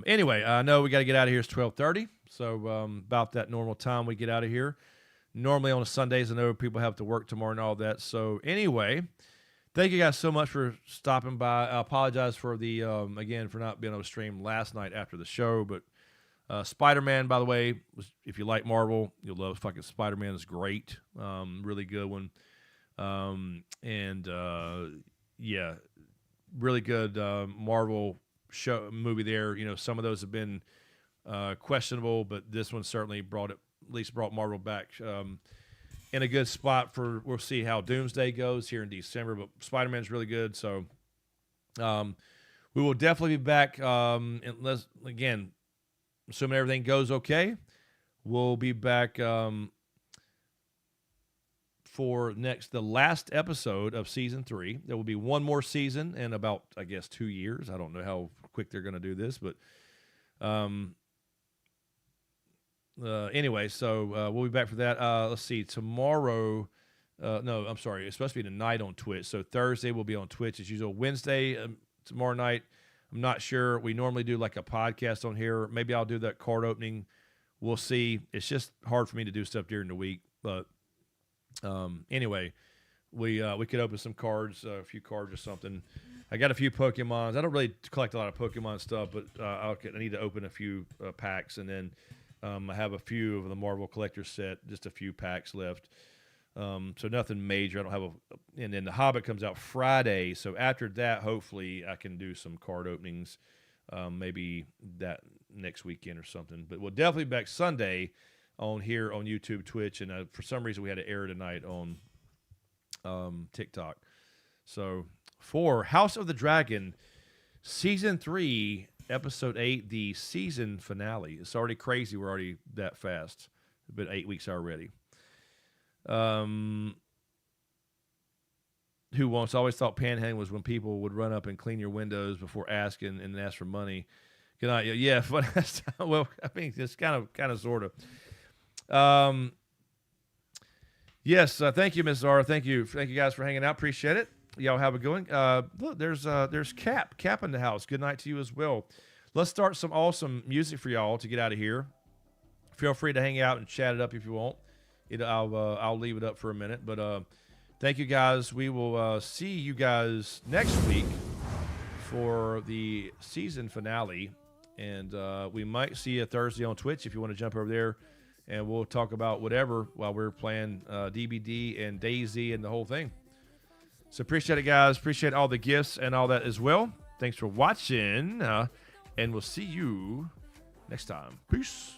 anyway, I know we got to get out of here. It's 12:30, so about that normal time we get out of here. Normally on Sundays, I know people have to work tomorrow and all that. So anyway, thank you guys so much for stopping by. I apologize for the again for not being able to stream last night after the show, but Spider-Man, by the way, if you like Marvel, you'll love fucking Spider-Man. It's great, really good one, yeah, really good Marvel movie there. Some of those have been questionable, but this one certainly brought Marvel back in a good spot for. We'll see how Doomsday goes here in December, but Spider-Man's really good. So we will definitely be back unless, again, assuming everything goes okay, we'll be back for the last episode of season 3. There will be one more season in about, I guess, 2 years. I don't know how quick they're going to do this, but anyway, so we'll be back for that. Let's see, tomorrow. No, I'm sorry. It's supposed to be tonight on Twitch. So Thursday will be on Twitch as usual. Wednesday, tomorrow night. I'm not sure. We normally do like a podcast on here. Maybe I'll do that card opening. We'll see. It's just hard for me to do stuff during the week. But anyway, we could open some cards, a few cards or something. I got a few Pokemons. I don't really collect a lot of Pokemon stuff, but I need to open a few packs. And then I have a few of the Marvel Collector set, just a few packs left. So nothing major. I don't have and then The Hobbit comes out Friday. So after that, hopefully I can do some card openings, maybe that next weekend or something. But we'll definitely be back Sunday on here on YouTube, Twitch, and for some reason we had an error tonight on TikTok. So for House of the Dragon, season 3, episode 8, the season finale. It's already crazy. We're already that fast. It's been 8 weeks already. Who once always thought panhandling was when people would run up and clean your windows before asking and ask for money. Good night. Yeah, but well, I mean, it's kind of, sort of. Yes, thank you, Ms. Zara. Thank you guys for hanging out. Appreciate it. Y'all have a good one. Look, there's Cap in the house. Good night to you as well. Let's start some awesome music for y'all to get out of here. Feel free to hang out and chat it up if you want. I'll leave it up for a minute, but thank you guys. We will see you guys next week for the season finale, and we might see you Thursday on Twitch if you want to jump over there, and we'll talk about whatever while we're playing DBD and Daisy and the whole thing. So appreciate it, guys. Appreciate all the gifts and all that as well. Thanks for watching, and we'll see you next time. Peace.